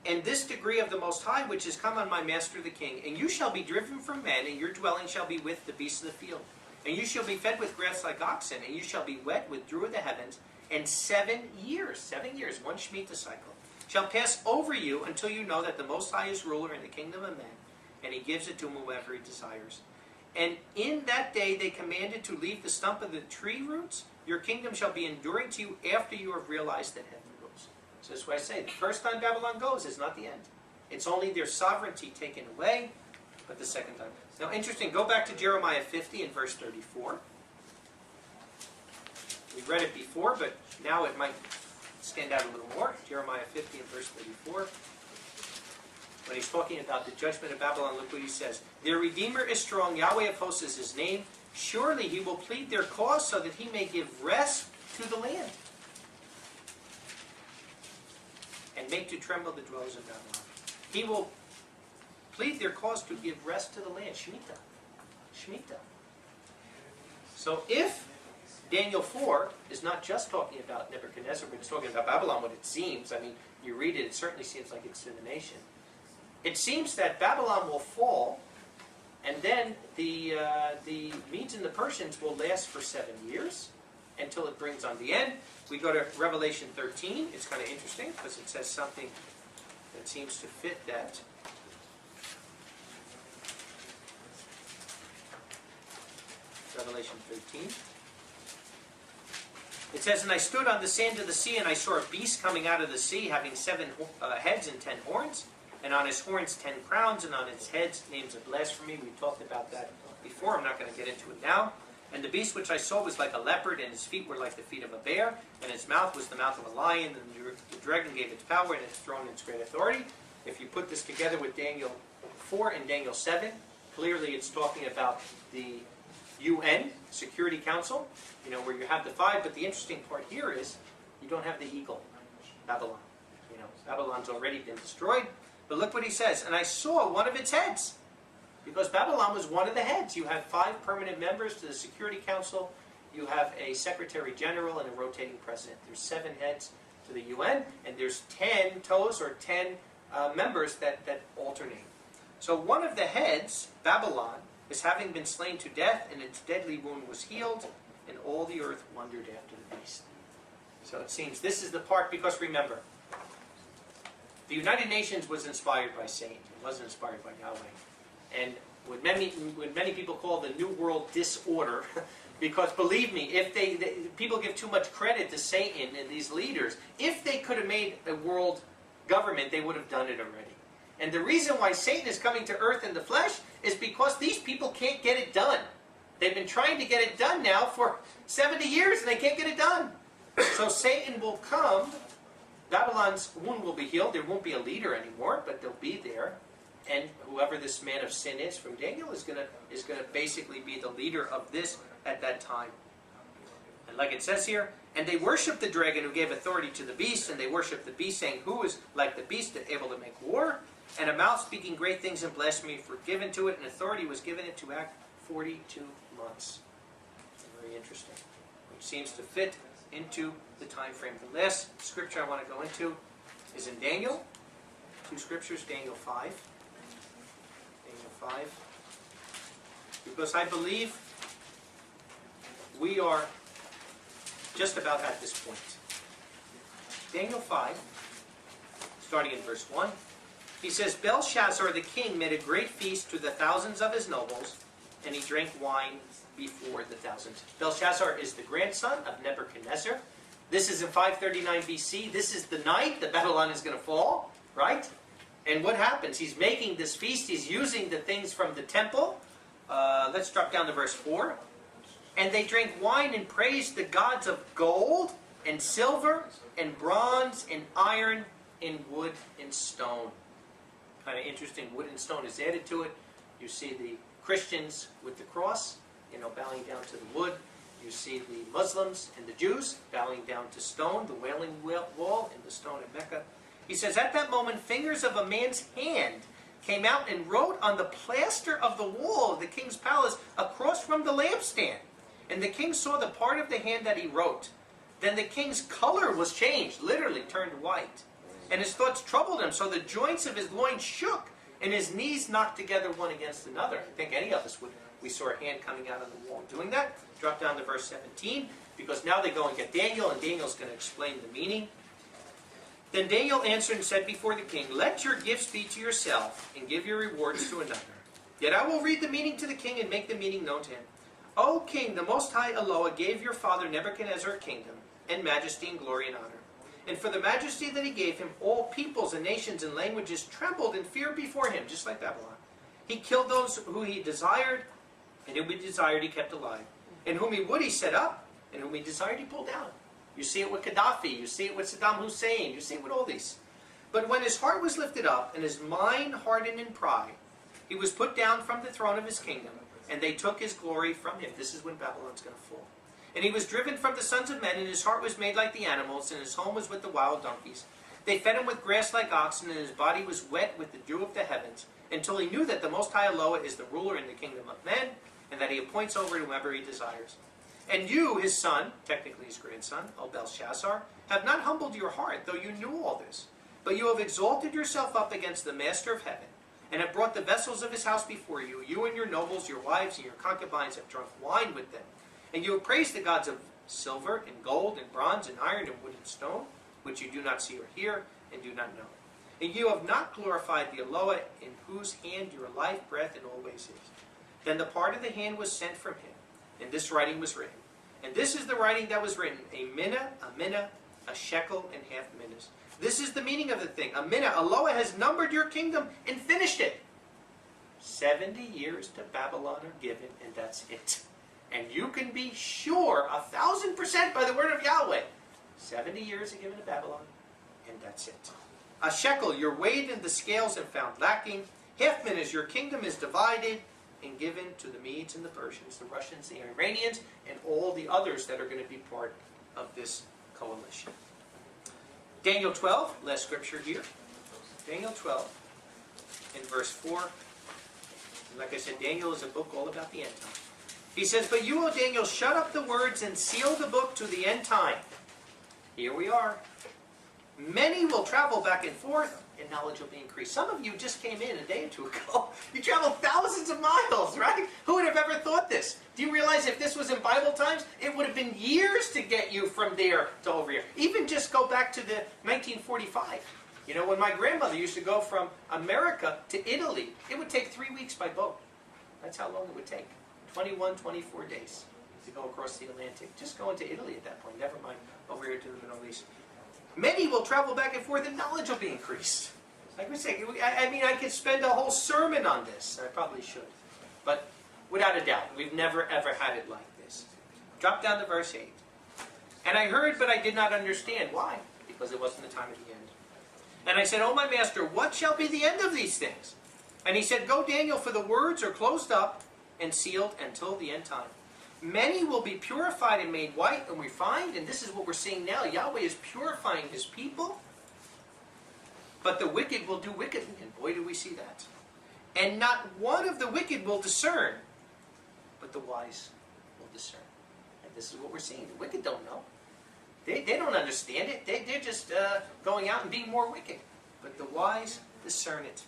and this degree of the Most High which is come on my master the king, and you shall be driven from men, and your dwelling shall be with the beasts of the field. And you shall be fed with grass like oxen, and you shall be wet with dew of the heavens, and 7 years, 1 Shemitah cycle, shall pass over you until you know that the Most High is ruler in the kingdom of men, and he gives it to whomever he desires. And in that day they commanded to leave the stump of the tree roots. Your kingdom shall be enduring to you after you have realized that heaven rules. So that's why I say, the first time Babylon goes is not the end. It's only their sovereignty taken away, but the second time. Now, interesting, go back to Jeremiah 50 and verse 34. We read it before, but now it might stand out a little more. Jeremiah 50 and verse 34. When he's talking about the judgment of Babylon, look what he says. Their Redeemer is strong, Yahweh of hosts is his name. Surely he will plead their cause so that he may give rest to the land, and make to tremble the dwellers of Babylon. He will plead their cause to give rest to the land. Shemitah. Shemitah. So if Daniel 4 is not just talking about Nebuchadnezzar, but it's talking about Babylon, what it seems, I mean, you read it, it certainly seems like it's to the nation. It seems that Babylon will fall, and then the Medes and the Persians will last for 7 years until it brings on the end. We go to Revelation 13. It's kind of interesting because it says something that seems to fit that. Revelation 13. It says, and I stood on the sand of the sea, and I saw a beast coming out of the sea, having 7 heads and 10 horns, and on his horns 10 crowns, and on his heads names of blasphemy. We talked about that before. I'm not going to get into it now. And the beast which I saw was like a leopard, and his feet were like the feet of a bear, and his mouth was the mouth of a lion, and the dragon gave its power and its throne and its great authority. If you put this together with Daniel 4 and Daniel 7, clearly it's talking about the UN, Security Council, you know, where you have the 5, but the interesting part here is you don't have the eagle, Babylon. You know, Babylon's already been destroyed, but look what he says, and I saw one of its heads, because Babylon was one of the heads. You have 5 permanent members to the Security Council, you have a Secretary General and a rotating president. There's 7 heads to the UN, and there's 10 toes or 10 members that alternate. So one of the heads, Babylon, is having been slain to death, and its deadly wound was healed, and all the earth wondered after the beast. So it seems this is the part, because remember, the United Nations was inspired by Satan. It wasn't inspired by Yahweh. And what many people call the New World Disorder, because believe me, if people give too much credit to Satan and these leaders, if they could have made a world government, they would have done it already. And the reason why Satan is coming to earth in the flesh is because these people can't get it done. They've been trying to get it done now for 70 years and they can't get it done. So Satan will come, Babylon's wound will be healed, there won't be a leader anymore, but they'll be there. And whoever this man of sin is from Daniel is gonna basically be the leader of this at that time. And like it says here, and they worship the dragon who gave authority to the beast, and they worship the beast, saying, who is like the beast, able to make war? And a mouth speaking great things and blasphemy were given to it, and authority was given it to act 42 months. Very interesting. Which seems to fit into the time frame. The last scripture I want to go into is in Daniel. Two scriptures, Daniel 5. Daniel 5. Because I believe we are just about at this point. Daniel 5, starting in verse 1. He says, Belshazzar the king made a great feast to the thousands of his nobles, and he drank wine before the thousands. Belshazzar is the grandson of Nebuchadnezzar. This is in 539 BC. This is the night that Babylon is going to fall, right? And what happens? He's making this feast. He's using the things from the temple. Let's drop down to verse 4. And they drank wine and praised the gods of gold and silver and bronze and iron and wood and stone. Kind of interesting, wood and stone is added to it. You see the Christians with the cross, bowing down to the wood. You see the Muslims and the Jews bowing down to stone, the Wailing Wall and the stone at Mecca. He says, at that moment, fingers of a man's hand came out and wrote on the plaster of the wall of the king's palace across from the lampstand. And the king saw the part of the hand that he wrote. Then the king's color was changed, literally turned white. And his thoughts troubled him, so the joints of his loins shook, and his knees knocked together one against another. I think any of us would. We saw a hand coming out of the wall doing that. Drop down to verse 17, because now they go and get Daniel, and Daniel's going to explain the meaning. Then Daniel answered and said before the king, let your gifts be to yourself, and give your rewards to another. Yet I will read the meaning to the king and make the meaning known to him. O king, the Most High Allah gave your father Nebuchadnezzar a kingdom, and majesty and glory and honor. And for the majesty that he gave him, all peoples and nations and languages trembled and feared before him, just like Babylon. He killed those who he desired, and whom he desired he kept alive. And whom he would he set up, and whom he desired he pulled down. You see it with Gaddafi, you see it with Saddam Hussein, you see it with all these. But when his heart was lifted up, and his mind hardened in pride, he was put down from the throne of his kingdom, and they took his glory from him. This is when Babylon's going to fall. And he was driven from the sons of men, and his heart was made like the animals, and his home was with the wild donkeys. They fed him with grass like oxen, and his body was wet with the dew of the heavens, until he knew that the Most High Allah is the ruler in the kingdom of men, and that he appoints over whomever he desires. And you, his son, technically his grandson, O Belshazzar, have not humbled your heart, though you knew all this. But you have exalted yourself up against the master of heaven, and have brought the vessels of his house before you. You and your nobles, your wives, and your concubines have drunk wine with them. And you have praised the gods of silver, and gold, and bronze, and iron, and wood, and stone, which you do not see or hear, and do not know. And you have not glorified the Allah, in whose hand your life, breath, and always is. Then the part of the hand was sent from him, and this writing was written. And this is the writing that was written, a minna, a shekel, and half minas. This is the meaning of the thing. A minna, Allah has numbered your kingdom and finished it. 70 years to Babylon are given, and that's it. And you can be sure, 1,000% by the word of Yahweh, 70 years are given to Babylon, and that's it. A shekel, you're weighed in the scales and found lacking. Half minas, your kingdom is divided and given to the Medes and the Persians, the Russians, the Iranians, and all the others that are going to be part of this coalition. Daniel 12, last scripture here. Daniel 12, in verse 4. Like I said, Daniel is a book all about the end time. He says, but you, O Daniel, shut up the words and seal the book to the end time. Here we are. Many will travel back and forth, and knowledge will be increased. Some of you just came in a day or two ago. You traveled thousands of miles, right? Who would have ever thought this? Do you realize if this was in Bible times, it would have been years to get you from there to over here. Even just go back to the 1945. You know, when my grandmother used to go from America to Italy, it would take 3 weeks by boat. That's how long it would take. 21, 24 days to go across the Atlantic. Just going to Italy at that point. Never mind over here to the Middle East. Many will travel back and forth, and knowledge will be increased. Like we say, I mean, I could spend a whole sermon on this. I probably should. But Without a doubt. We've never ever had it like this. Drop down to verse 8. And I heard, but I did not understand. Why? Because it wasn't the time of the end. And I said, O my master, what shall be the end of these things? And he said, Go, Daniel, for the words are closed up and sealed until the end time. Many will be purified and made white and refined, and this is what we're seeing now. Yahweh is purifying his people, but the wicked will do wickedly, and boy do we see that. And not one of the wicked will discern, but the wise will discern. And this is what we're seeing. The wicked don't know. They don't understand it. They're just going out and being more wicked. But the wise discern it.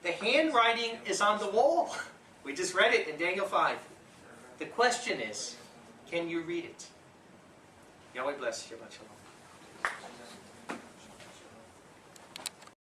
The handwriting is on the wall. We just read it in Daniel 5. The question is, can you read it? Yahweh bless. Shabbat shalom.